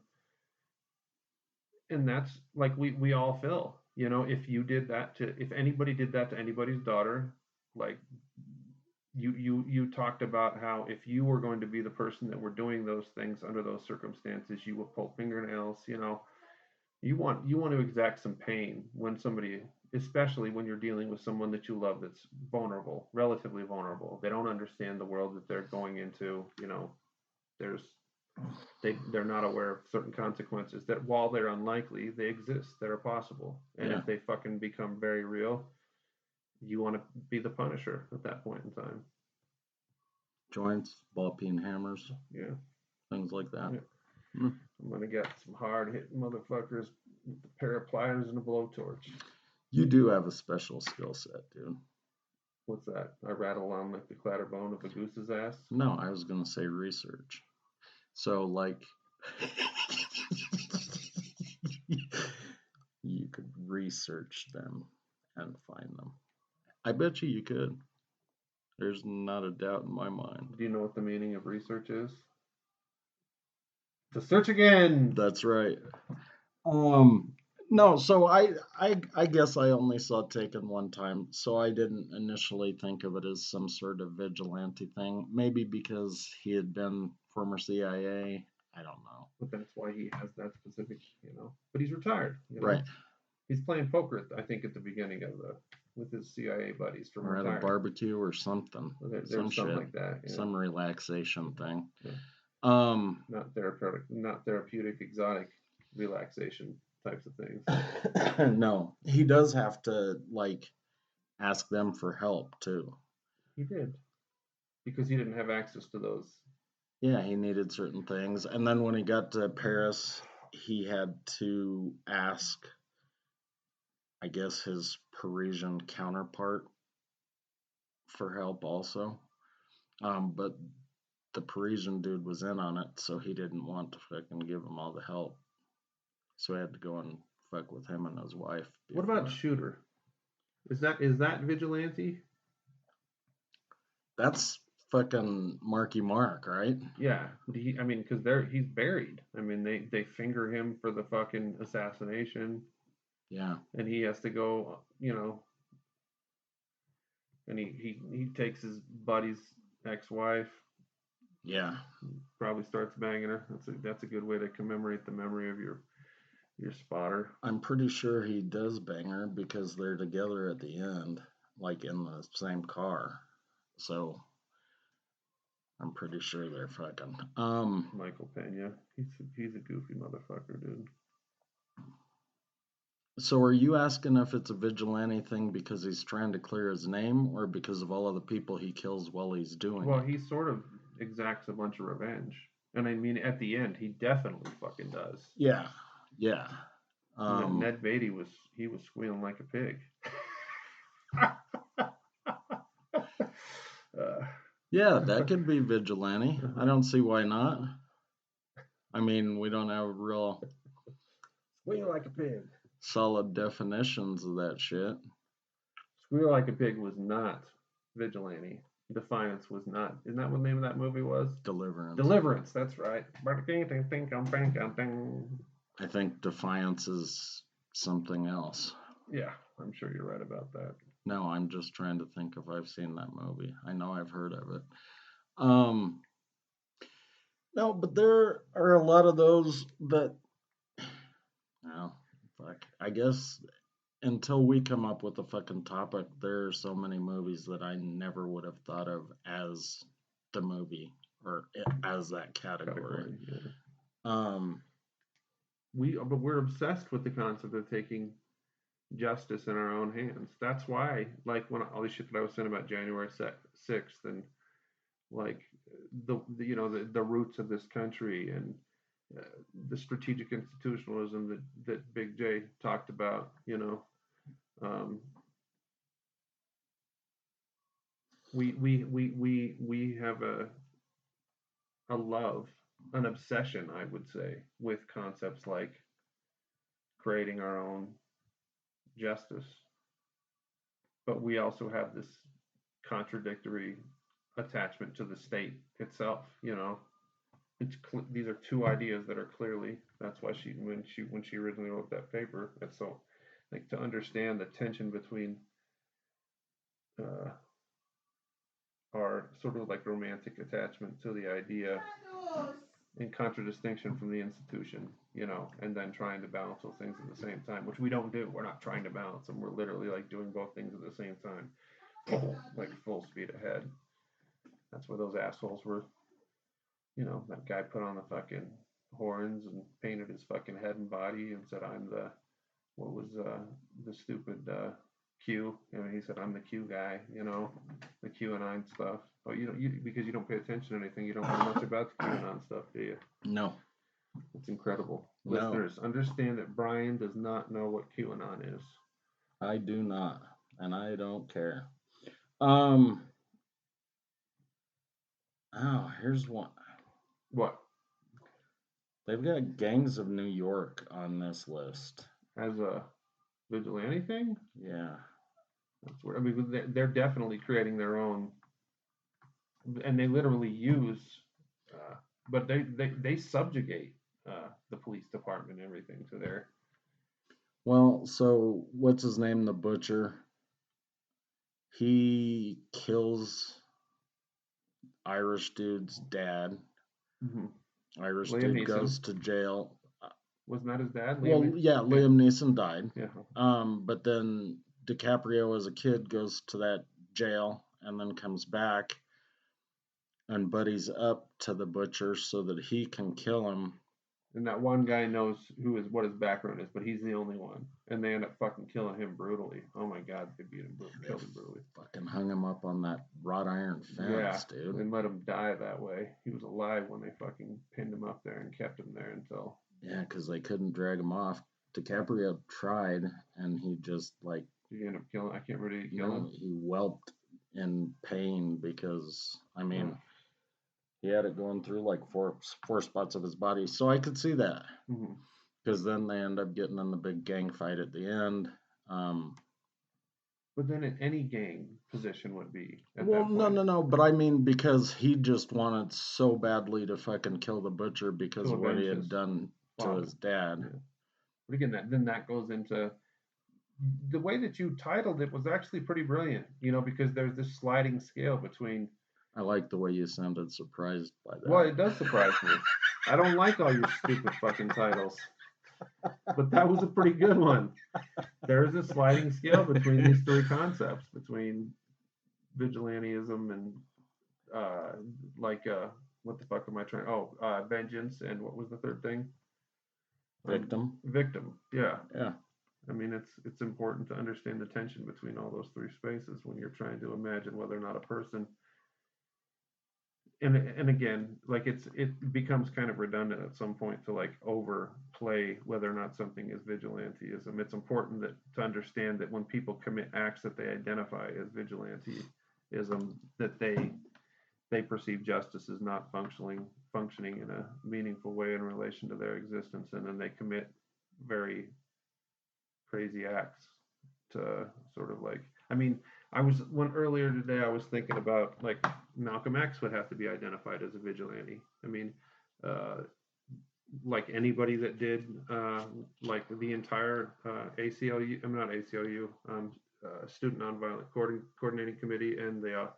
and that's like we all feel. If anybody did that to anybody's daughter, like you talked about how if you were going to be the person that were doing those things under those circumstances, you would pull fingernails. You want to exact some pain when somebody, especially when you're dealing with someone that you love that's vulnerable, relatively vulnerable. They don't understand the world that they're going into. There's they're not aware of certain consequences that while they're unlikely, they exist, that are possible. And Yeah. if they fucking become very real, you want to be the punisher at that point in time. Joints, ball peen hammers, Yeah. things like that. Yeah. I'm gonna get some hard hitting motherfuckers with a pair of pliers and a blowtorch. You do have a special skill set, dude. What's that? I rattle on like the clatterbone of a goose's ass? No, I was gonna say research. So like you could research them and find them. I bet you could. There's not a doubt in my mind. Do you know what the meaning of research is? To search again. That's right. No, so I guess I only saw Taken one time, so I didn't initially think of it as some sort of vigilante thing. Maybe because he had been former CIA. I don't know. But that's why he has that specific. But he's retired. Right. He's playing poker, I think, at the beginning of with his CIA buddies from Or at a retired. barbecue or something. There's some something shit. like that. Yeah. Some relaxation thing. Yeah. Not therapeutic, exotic relaxation types of things. No, he does have to like ask them for help too. He did. Because he didn't have access to those. Yeah, he needed certain things. And then when he got to Paris, he had to ask, I guess, his Parisian counterpart for help also. But the Parisian dude was in on it, so he didn't want to fucking give him all the help. So I had to go and fuck with him and his wife. What about Shooter? Is that Vigilante? That's fucking Marky Mark, right? Yeah. I mean, because he's buried. I mean, they finger him for the fucking assassination. Yeah. And he has to go, and he takes his buddy's ex-wife. Yeah. Probably starts banging her. That's a good way to commemorate the memory of your spotter. I'm pretty sure he does bang her because they're together at the end, like in the same car. So I'm pretty sure they're fucking. Michael Pena. He's a goofy motherfucker, dude. So are you asking if it's a vigilante thing because he's trying to clear his name or because of all of the people he kills while he's doing Well, it? he sort of exacts a bunch of revenge. And I mean, at the end, he definitely fucking does. Yeah. Yeah. Ned Beatty was squealing like a pig. Yeah, that could be vigilante. I don't see why not. I mean, we don't have real squeal like a pig. Solid definitions of that shit. Squeal like a pig was not vigilante. Defiance was not. Isn't that what the name of that movie was? Deliverance. Deliverance, that's right. I think Defiance is something else. Yeah, I'm sure you're right about that. No, I'm just trying to think if I've seen that movie. I know I've heard of it. No, but there are a lot of those that, well, fuck. I guess until we come up with a fucking topic, there are so many movies that I never would have thought of as the movie or as that category. Yeah. But we're obsessed with the concept of taking justice in our own hands. That's why, like, when all the shit that I was saying about January 6th and like the roots of this country and the strategic institutionalism that Big J talked about, we have a love, an obsession, I would say, with concepts like creating our own justice. But we also have this contradictory attachment to the state itself. These are two ideas that are clearly. That's why when she originally wrote that paper, it's so like to understand the tension between our sort of like romantic attachment to the idea in contradistinction from the institution, and then trying to balance those things at the same time, which we don't do. We're not trying to balance them. We're literally like doing both things at the same time, full speed ahead. That's where those assholes were. That guy put on the fucking horns and painted his fucking head and body and said, "I'm the the stupid Q." He said, "I'm the Q guy." The QAnon stuff. Oh, because you don't pay attention to anything, you don't know much about the QAnon stuff, do you? No. It's incredible. No. Listeners, understand that Brian does not know what QAnon is. I do not, and I don't care. Here's one. What? They've got Gangs of New York on this list. As a vigilante thing? Yeah. That's where, they're definitely creating their own, and they literally use, but they subjugate the police department and everything to their. Well, so what's his name? The Butcher. He kills Irish dude's dad. Mm-hmm. Irish Liam dude Neeson goes to jail. Wasn't that his dad? Liam Neeson died. Yeah. But then DiCaprio as a kid goes to that jail and then comes back and buddies up to the Butcher so that he can kill him. And that one guy knows what his background is, but he's the only one. And they end up fucking killing him brutally. Oh my God, they beat him, killed him brutally. Fucking hung him up on that wrought iron fence, dude. And let him die that way. He was alive when they fucking pinned him up there and kept him there until. Yeah, because they couldn't drag him off. DiCaprio tried, and he just like. Did he end up killing? I can't remember. Did he kill him? He whelped in pain because I mean he had it going through like four spots of his body, so I could see that Mm-hmm. because then they end up getting in the big gang fight at the end. Um, But then in any gang position would be at well, that point. no, but I mean because he just wanted so badly to fucking kill the butcher because To of what he avenge had his done to father. his dad. Yeah. But again, that goes into the way that you titled it was actually pretty brilliant, because there's this sliding scale between. I like the way you sounded surprised by Well, that. it does surprise me. I don't like all your stupid fucking titles, but that was a pretty good one. There's a sliding scale between these three concepts, between vigilantism and uh, like what the fuck am I trying? Oh, vengeance, and what was the third thing? Victim. Victim. Yeah. Yeah. I mean, it's important to understand the tension between all those three spaces when you're trying to imagine whether or not a person. And again, like it becomes kind of redundant at some point to like overplay whether or not something is vigilantism. It's important to understand that when people commit acts that they identify as vigilantism, that they perceive justice as not functioning in a meaningful way in relation to their existence, and then they commit very crazy acts to sort of like. I mean, I was one earlier today. I was thinking about like Malcolm X would have to be identified as a vigilante. I mean, uh, like anybody that did like the entire ACLU. I'm not ACLU. Student Nonviolent Coordinating Committee and the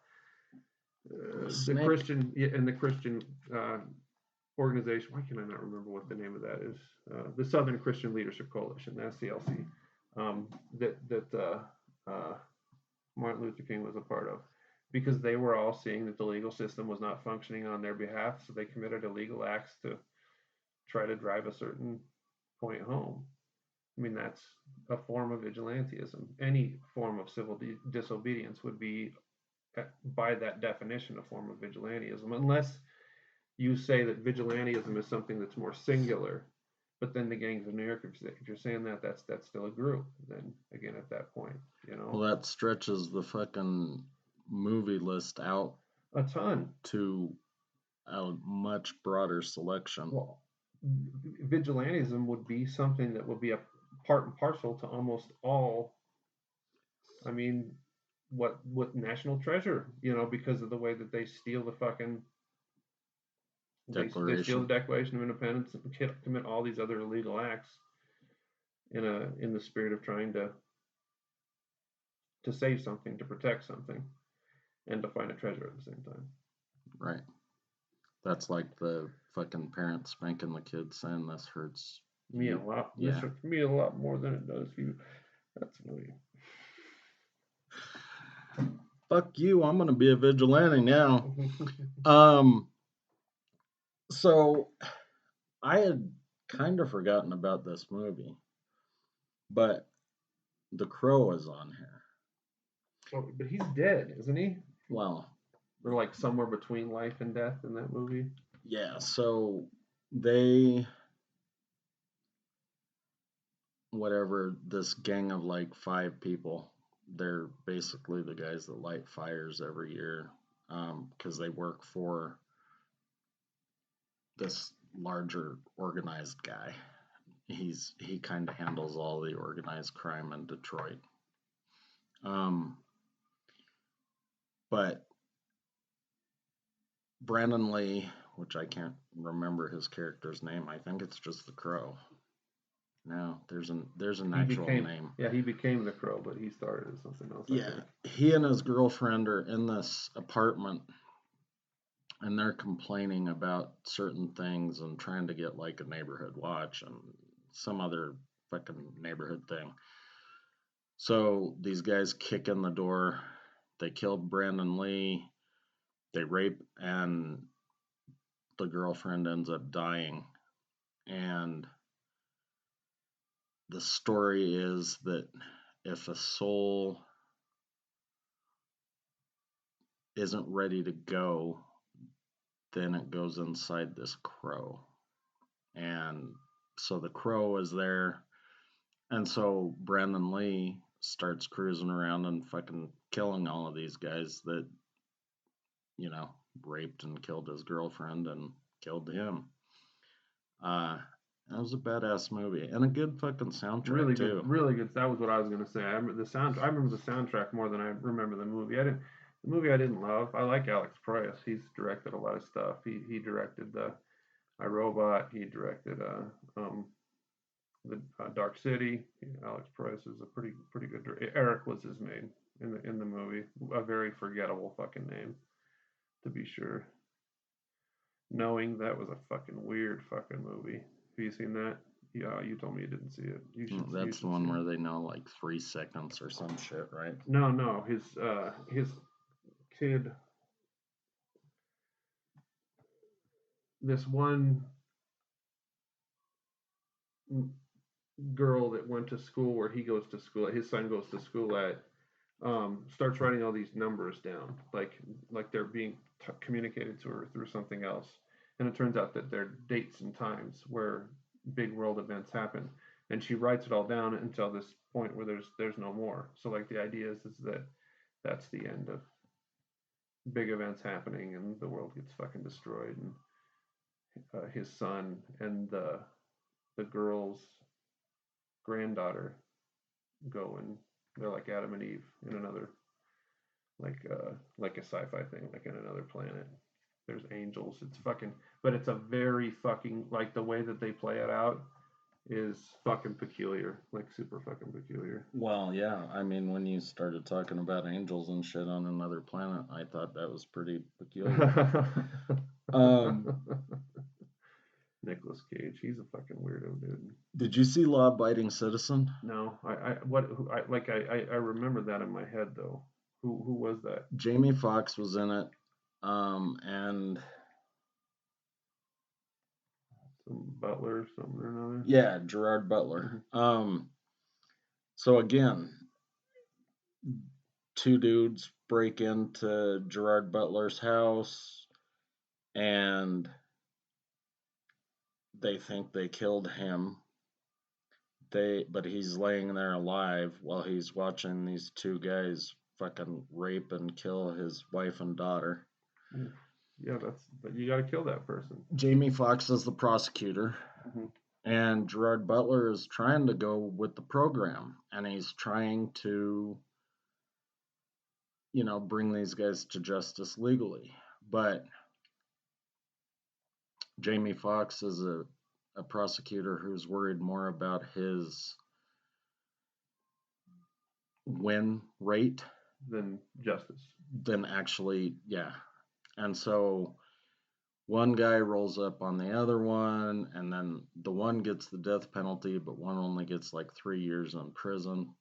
Snake. Christian and the Christian organization. Why can I not remember what the name of that is? The Southern Christian Leadership Coalition, the SCLC, that Martin Luther King was a part of, because they were all seeing that the legal system was not functioning on their behalf, so they committed illegal acts to try to drive a certain point home. I mean, that's a form of vigilantism. Any form of civil disobedience would be, by that definition, a form of vigilantism, unless you say that vigilantism is something that's more singular. But then the gangs of New York, if you're saying that, that's still a group. Then again, at that point, Well, that stretches the fucking movie list out a ton to a much broader selection. Well, vigilantism would be something that would be a part and parcel to almost all. I mean, what National Treasure, because of the way that they steal the fucking. They steal the Declaration. Declaration of Independence and commit all these other illegal acts in the spirit of trying to save something, to protect something, and to find a treasure at the same time. Right. That's like the fucking parent spanking the kid saying this hurts Me a lot. Yeah. This hurts me a lot more than it does you. That's funny. Fuck you, I'm gonna be a vigilante now. um so I had kind of forgotten about this movie, but the Crow is on here. Oh, but he's dead, isn't he? Well, They're like somewhere between life and death in that movie. yeah, so they whatever this gang of like 5 people, they're basically the guys that light fires every year because they work for this larger organized guy. He kind of handles all the organized crime in Detroit. Um, but Brandon Lee, which I can't remember his character's name, I think it's just the Crow. No, there's an actual name. Yeah, he became the Crow, but he started as something else. Yeah, he and his girlfriend are in this apartment, and they're complaining about certain things and trying to get like a neighborhood watch and some other fucking neighborhood thing. So these guys kick in the door. They kill Brandon Lee. They rape, and the girlfriend ends up dying. And the story is that if a soul isn't ready to go, then it goes inside this crow. And so the crow is there. And so Brandon Lee starts cruising around and fucking killing all of these guys that, you know, raped and killed his girlfriend and killed him. That was a badass movie and a good fucking soundtrack Really too. good, really good. That was what I was gonna say. I remember the soundtrack more than I remember the movie. The movie I didn't love. I like Alex Proyas. He's directed a lot of stuff. He directed the iRobot. He directed the Dark City. Alex Proyas is a pretty good. Eric was his name in the movie. A very forgettable fucking name, to be sure. Knowing that was a fucking weird fucking movie. Have you seen that? Yeah, you told me you didn't see it. That's the one where they know like 3 seconds or some shit, right? No, his kid, this one girl that went to school where he goes to school, his son goes to school at, starts writing all these numbers down, like they're being communicated to her through something else, and it turns out that they're dates and times where big world events happen, and she writes it all down until this point where there's no more. So like the idea is that that's the end of big events happening and the world gets fucking destroyed, and his son and the girl's granddaughter go, and they're like Adam and Eve in another, like a sci-fi thing, like in another planet. There's angels. It's fucking, but it's a very fucking, like the way that they play it out is fucking peculiar, like super fucking peculiar. Well, yeah. I mean, when you started talking about angels and shit on another planet, I thought that was pretty peculiar. Nicolas Cage, he's a fucking weirdo, dude. Did you see Law Abiding Citizen? No, I remember that in my head though. Who was that? Jamie Foxx was in it, and Some Butler, something or another. yeah, Gerard Butler. So again, 2 dudes break into Gerard Butler's house, and they think they killed him. But he's laying there alive while he's watching these 2 guys fucking rape and kill his wife and daughter. Yeah, but you got to kill that person. Jamie Foxx is the prosecutor, and Gerard Butler is trying to go with the program, and he's trying to, you know, bring these guys to justice legally. But Jamie Foxx is a prosecutor who's worried more about his win rate than justice. Than actually, yeah. And so one guy rolls up on the other one, and then the one gets the death penalty, but one only gets like 3 years in prison.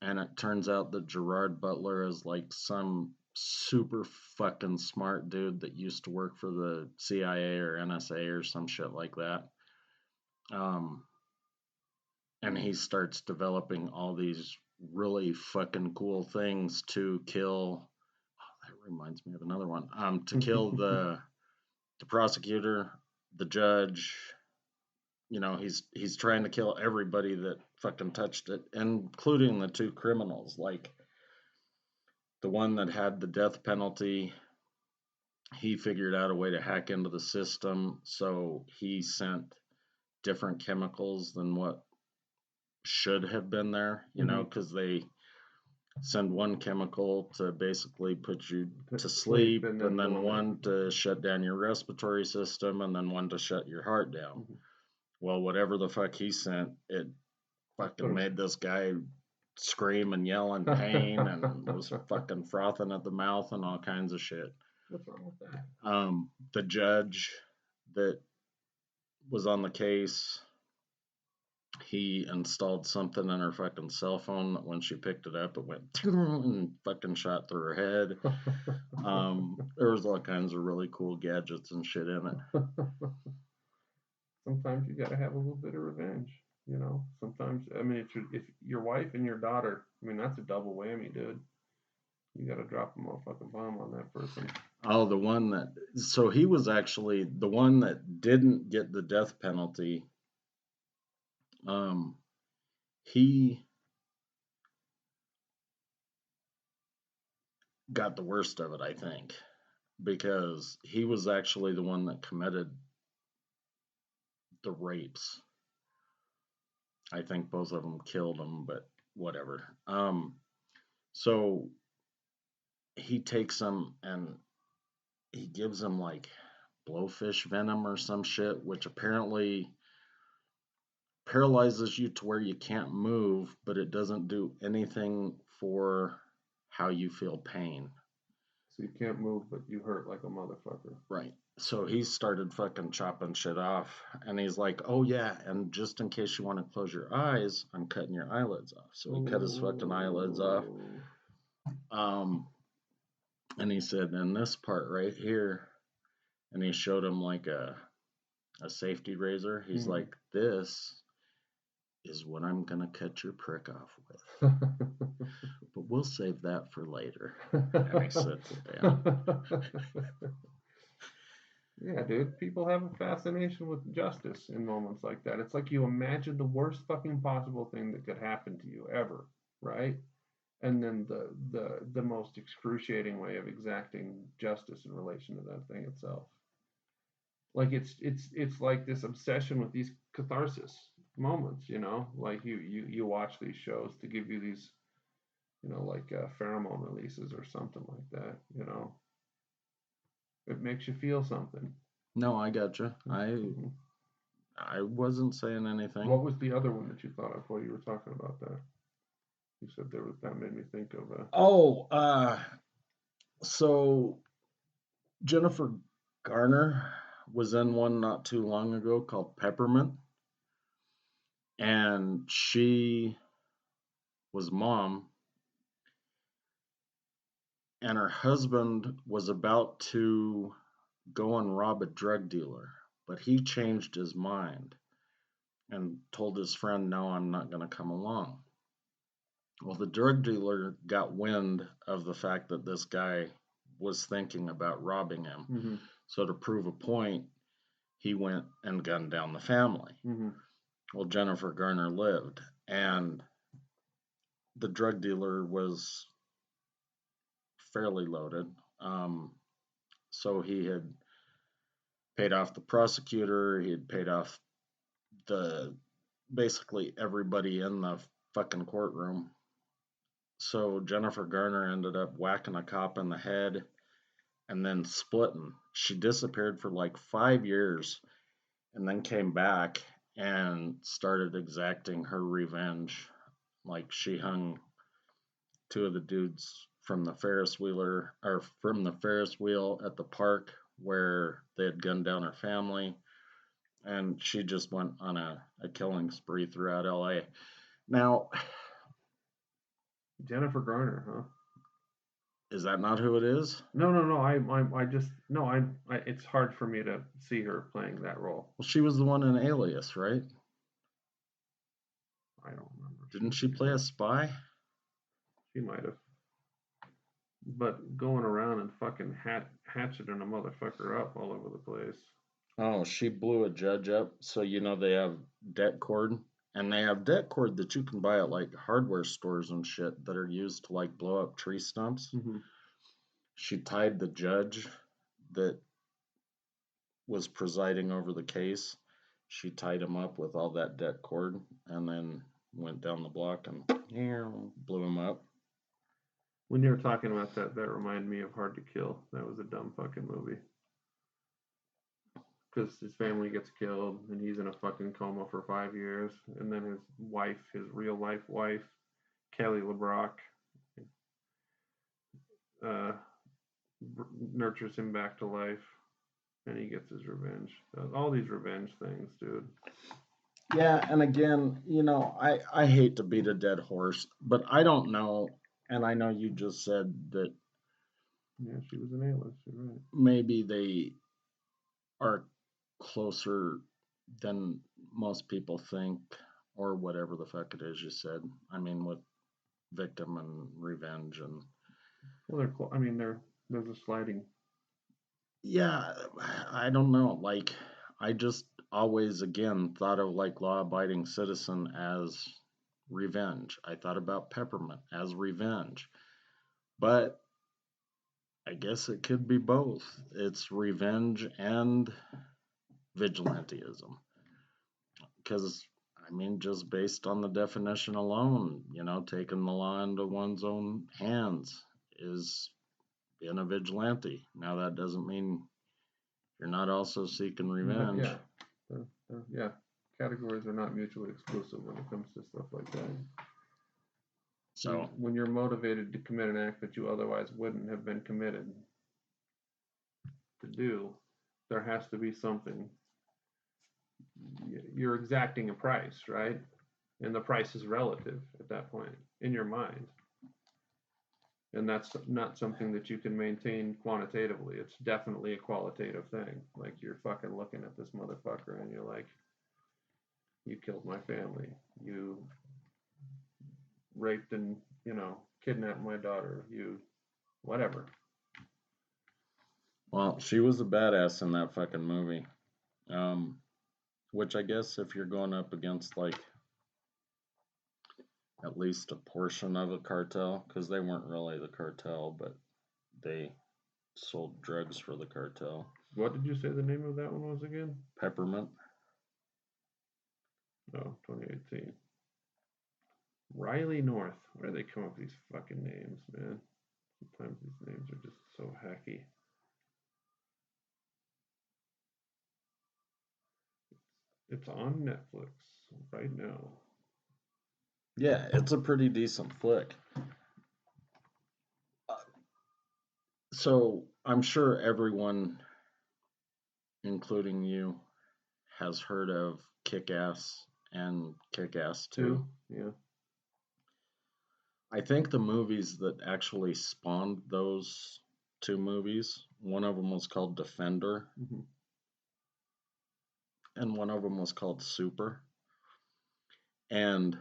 And it turns out that Gerard Butler is like some super fucking smart dude that used to work for the CIA or NSA or some shit like that. And he starts developing all these really fucking cool things to kill. Oh, that reminds me of another one. To kill the prosecutor, the judge. You know, he's trying to kill everybody that fucking touched it, including the 2 criminals. Like the one that had the death penalty, he figured out a way to hack into the system, so he sent different chemicals than what should have been there, you know, because they send one chemical to basically put you to sleep, and then one to shut down your respiratory system, and then one to shut your heart down. Well, whatever the fuck he sent, it fucking made this guy scream and yell in pain and was fucking frothing at the mouth and all kinds of shit. What's wrong with that? The judge that was on the case, he installed something in her fucking cell phone that when she picked it up, it went and fucking shot through her head. There was all kinds of really cool gadgets and shit in it. Sometimes you gotta have a little bit of revenge, you know. Sometimes, I mean, if your wife and your daughter, I mean, that's a double whammy, dude. You gotta drop a motherfucking bomb on that person. Oh, the one that, so he was actually the one that didn't get the death penalty. He got the worst of it, I think, because he was actually the one that committed the rapes. I think both of them killed him, but whatever. So he takes them and he gives them like blowfish venom or some shit, which apparently paralyzes you to where you can't move, but it doesn't do anything for how you feel pain. So you can't move, but you hurt like a motherfucker. Right. So he started fucking chopping shit off. And he's like, oh, yeah. And just in case you want to close your eyes, I'm cutting your eyelids off. So he cut his fucking eyelids off. And he said, and this part right here. And he showed him like a safety razor. He's like, this is what I'm going to cut your prick off with. But we'll save that for later. And I said, damn. Yeah, dude. People have a fascination with justice in moments like that. It's like you imagine the worst fucking possible thing that could happen to you ever, right? And then the most excruciating way of exacting justice in relation to that thing itself. Like it's like this obsession with these catharsis moments, you know? Like you watch these shows to give you these, you know, like pheromone releases or something like that, you know. It makes you feel something. No, I gotcha. I wasn't saying anything. What was the other one that you thought of while you were talking about that? You said there was that made me think of. So Jennifer Garner was in one not too long ago called Peppermint, and she was mom, and her husband was about to go and rob a drug dealer, but he changed his mind and told his friend, no, I'm not going to come along. Well, the drug dealer got wind of the fact that this guy was thinking about robbing him. Mm-hmm. So to prove a point, he went and gunned down the family. Mm-hmm. Well, Jennifer Garner lived, and the drug dealer was fairly loaded. So he had paid off the prosecutor, he had paid off the basically everybody in the fucking courtroom. So Jennifer Garner ended up whacking a cop in the head and then splitting. She disappeared for like 5 years and then came back and started exacting her revenge. Like she hung two of the dudes from the Ferris wheel at the park where they had gunned down her family, and she just went on a killing spree throughout LA. Now, Jennifer Garner, huh? is that not who it is? No. I just no. It's hard for me to see her playing that role. Well, she was the one in Alias, right? I don't remember. Didn't she play a spy? She might have. But going around and fucking hatcheting a motherfucker up all over the place. Oh, she blew a judge up. So you know they have det cord, and they have det cord that you can buy at like hardware stores and shit that are used to like blow up tree stumps. Mm-hmm. She tied the judge that was presiding over the case. She tied him up with all that det cord, and then went down the block and blew him up. When you were talking about that, that reminded me of Hard to Kill. That was a dumb fucking movie. Because his family gets killed and he's in a fucking coma for 5 years, and then his wife, his real life wife, Kelly LeBrock, uh, nurtures him back to life, and he gets his revenge. All these revenge things, dude. Yeah, and again, you know, I hate to beat a dead horse, but I don't know, and I know you just said that. Yeah, she was an A-list. You're right. Maybe they are closer than most people think, or whatever the fuck it is you said. I mean, with victim and revenge and. Well, there's a sliding. Yeah, I don't know. Like, I just always again thought of like law-abiding citizen as revenge. I thought about Peppermint as revenge, but I guess it could be both. It's revenge and vigilantism. Because, I mean, just based on the definition alone, taking the law into one's own hands is being a vigilante. Now, that doesn't mean you're not also seeking revenge. Yeah. Categories are not mutually exclusive when it comes to stuff like that. So when you're motivated to commit an act that you otherwise wouldn't have been committed to do, there has to be something. You're exacting a price, right? And the price is relative at that point in your mind. And that's not something that you can maintain quantitatively. It's definitely a qualitative thing. Like, you're fucking looking at this motherfucker and you're like, you killed my family. You raped and, kidnapped my daughter. You, whatever. Well, she was a badass in that fucking movie. Which I guess if you're going up against, like, at least a portion of a cartel, because they weren't really the cartel, but they sold drugs for the cartel. What did you say the name of that one was again? Peppermint. Oh, 2018. Riley North. Where do they come up with these fucking names, man? Sometimes these names are just so hacky. It's on Netflix right now. Yeah, it's a pretty decent flick. So I'm sure everyone, including you, has heard of Kick-Ass and Kick-Ass 2. Yeah. I think the movies that actually spawned those two movies, one of them was called Defender, and one of them was called Super. And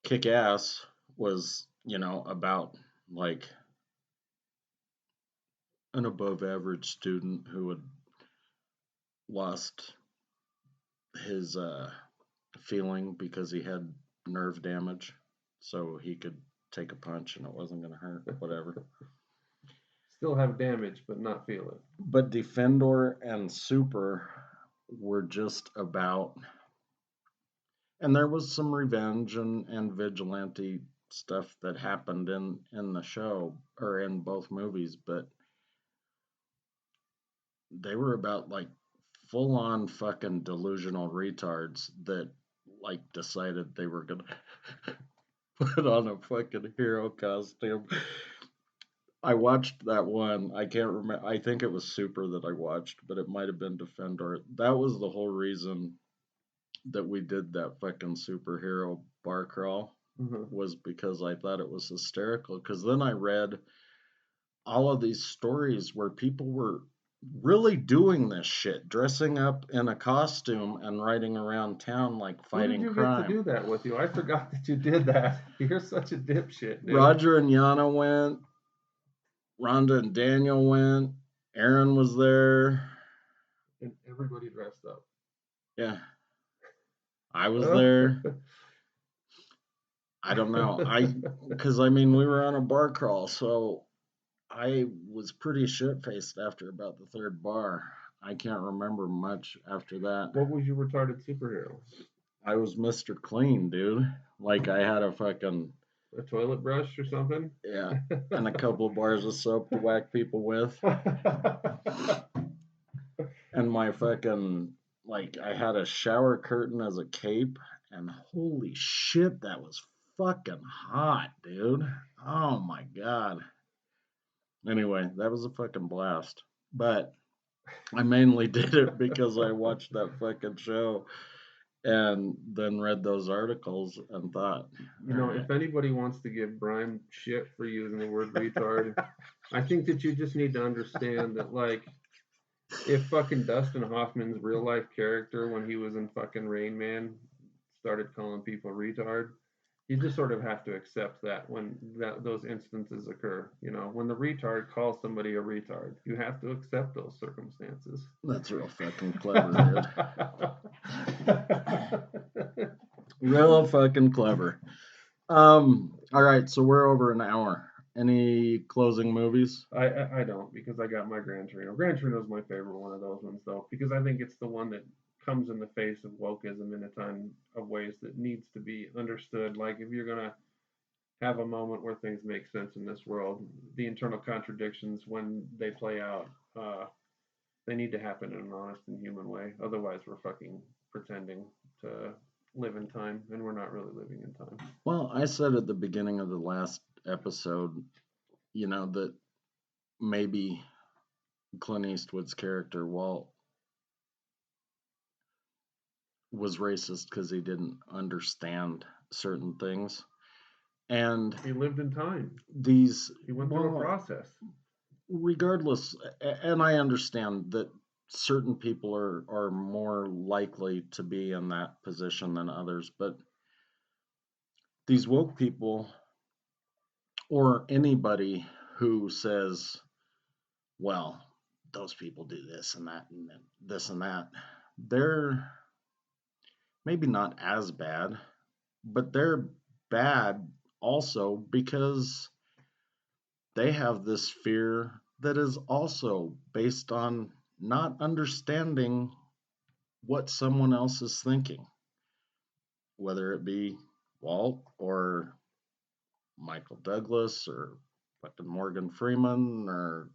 Kick-Ass was, about like an above average student who had lost his feeling because he had nerve damage, so he could take a punch and it wasn't going to hurt, whatever. Still have damage, but not feel it. But Defender and Super were just about, and there was some revenge and vigilante stuff that happened in the show, or in both movies, but they were about, like, full on fucking delusional retards that, like, decided they were gonna put on a fucking hero costume. I watched that one. I can't remember. I think it was Super that I watched, but it might have been Defender. That was the whole reason that we did that fucking superhero bar crawl, was because I thought it was hysterical. Because then I read all of these stories where people were really doing this shit, dressing up in a costume and riding around town like fighting crime. Who did you get to do that with you? I forgot that you did that. You're such a dipshit, dude. Roger and Yana went. Rhonda and Daniel went. Aaron was there. And everybody dressed up. Yeah. I was there. I don't know. Because we were on a bar crawl, so I was pretty shit-faced after about the third bar. I can't remember much after that. What was your retarded superhero? I was Mr. Clean, dude. Like, I had a toilet brush or something? Yeah, and a couple of bars of soap to whack people with. And my fucking, I had a shower curtain as a cape, and holy shit, that was fucking hot, dude. Oh my god. Anyway, that was a fucking blast. But I mainly did it because I watched that fucking show and then read those articles and thought, if anybody wants to give Brian shit for using the word retard, I think that you just need to understand that, if fucking Dustin Hoffman's real life character when he was in fucking Rain Man started calling people retard, you just sort of have to accept that when those instances occur. When the retard calls somebody a retard, you have to accept those circumstances. That's real fucking clever, dude. Real fucking clever. All right, so we're over an hour, Any closing movies? I don't, because I got my Gran Torino. Gran Torino is my favorite one of those ones though, because I think it's the one that comes in the face of wokeism in a ton of ways that needs to be understood. Like if you're gonna have a moment where things make sense in this world, the internal contradictions when they play out, they need to happen in an honest and human way. Otherwise, we're fucking pretending to live in time, and we're not really living in time. Well, I said at the beginning of the last episode, that maybe Clint Eastwood's character, Walt, was racist because he didn't understand certain things. And he lived in time. He went through a process. Regardless, and I understand that certain people are more likely to be in that position than others, but these woke people or anybody who says, well, those people do this and that and this and that, they're maybe not as bad, but they're bad also because they have this fear that is also based on not understanding what someone else is thinking, whether it be Walt or Michael Douglas or fucking Morgan Freeman or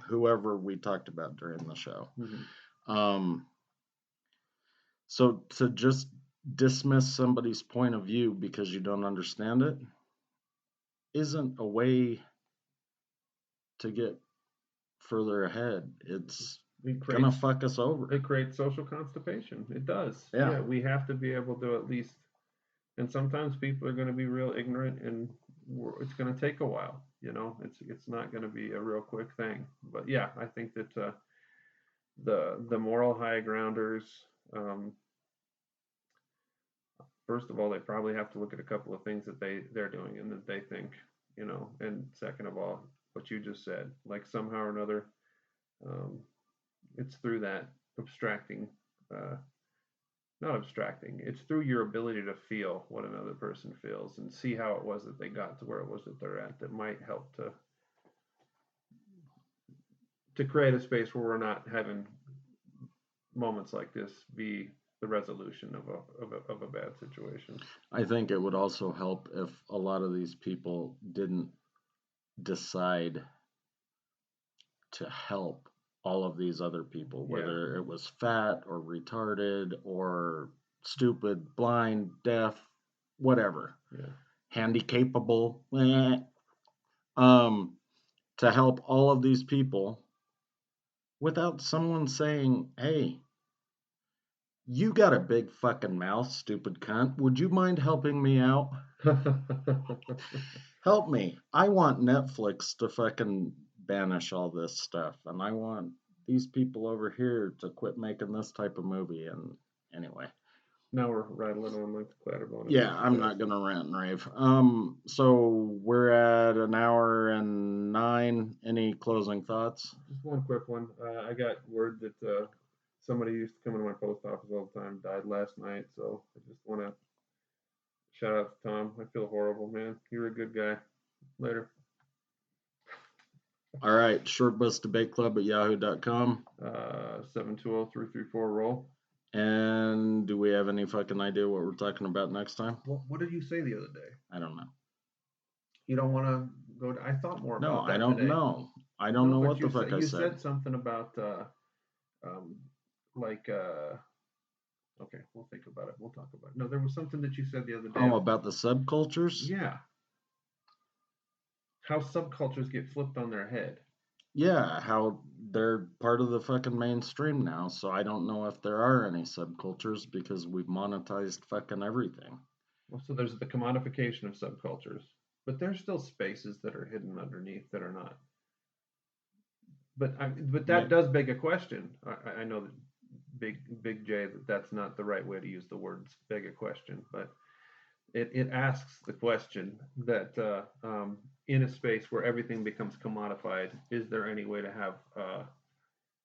whoever we talked about during the show. So to just dismiss somebody's point of view because you don't understand it isn't a way to get further ahead. It's gonna fuck us over. It creates social constipation. It does. Yeah, we have to be able to at least. And sometimes people are going to be real ignorant, and it's going to take a while. It's not going to be a real quick thing. But yeah, I think that the moral high grounders. First of all, they probably have to look at a couple of things that they're doing and that they think, and second of all, what you just said, like somehow or another, it's through that abstracting, not abstracting, it's through your ability to feel what another person feels and see how it was that they got to where it was that they're at that might help to create a space where we're not having moments like this be the resolution of a bad situation. I think it would also help if a lot of these people didn't decide to help all of these other people, whether it was fat or retarded or stupid, blind, deaf, whatever, handicapable, to help all of these people without someone saying, hey, you got a big fucking mouth, stupid cunt. Would you mind helping me out? Help me. I want Netflix to fucking banish all this stuff, and I want these people over here to quit making this type of movie. And anyway. Now we're rattling on like the Clatterbone. Yeah, I'm not gonna rant and rave. So we're at an hour and 9. Any closing thoughts? Just one quick one. I got word that somebody who used to come into my post office all the time died last night, so I just want to shout out to Tom. I feel horrible, man. You're a good guy. Later. All right, shortbusdebateclub at yahoo.com. 720-334-ROLL. And do we have any fucking idea what we're talking about next time? Well, what did you say the other day? I don't know. You don't want to go to, I thought more about that. No, I don't know. I don't know what the fuck I said. You said something about, okay, we'll think about it. We'll talk about it. No, there was something that you said the other day. Oh, about the subcultures? Yeah. How subcultures get flipped on their head. Yeah, how they're part of the fucking mainstream now. So I don't know if there are any subcultures because we've monetized fucking everything. Well, so there's the commodification of subcultures, but there's still spaces that are hidden underneath that are not. But that does beg a question. I know that Big J that's not the right way to use the words beg a question, but it asks the question that in a space where everything becomes commodified, is there any way to have?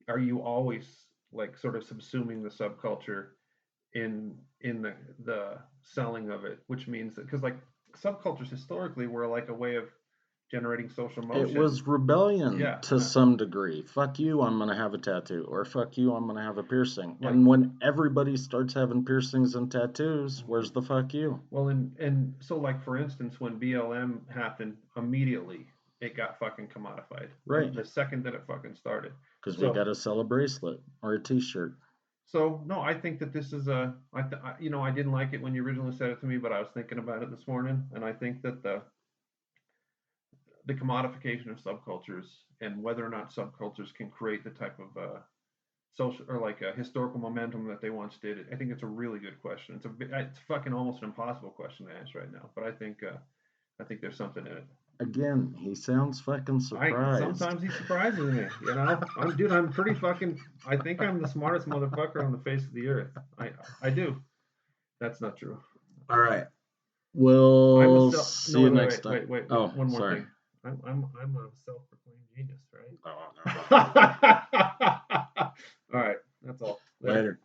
Are you always like sort of subsuming the subculture in the selling of it, which means that because like subcultures historically were like a way of generating social motion. It was rebellion Yeah, to some degree. Fuck you, I'm going to have a tattoo. Or fuck you, I'm going to have a piercing. And when everybody starts having piercings and tattoos, where's the fuck you? Well, and so, like, for instance, when BLM happened, immediately it got fucking commodified. Right. The second that it fucking started. Because we got to sell a bracelet or a t-shirt. So, no, I think that this is I didn't like it when you originally said it to me, but I was thinking about it this morning, and I think that the commodification of subcultures and whether or not subcultures can create the type of social or like a historical momentum that they once did, I think it's a really good question. It's fucking almost an impossible question to answer right now, but I think there's something in it. Again, he sounds fucking surprised. Sometimes he surprises me, you know. I'm pretty fucking. I think I'm the smartest motherfucker on the face of the earth. I do. That's not true. All right. We'll see you next time. Wait. Oh, one more sorry. thing. I'm a self-proclaimed genius, right? Oh, no. All right. That's all. Later.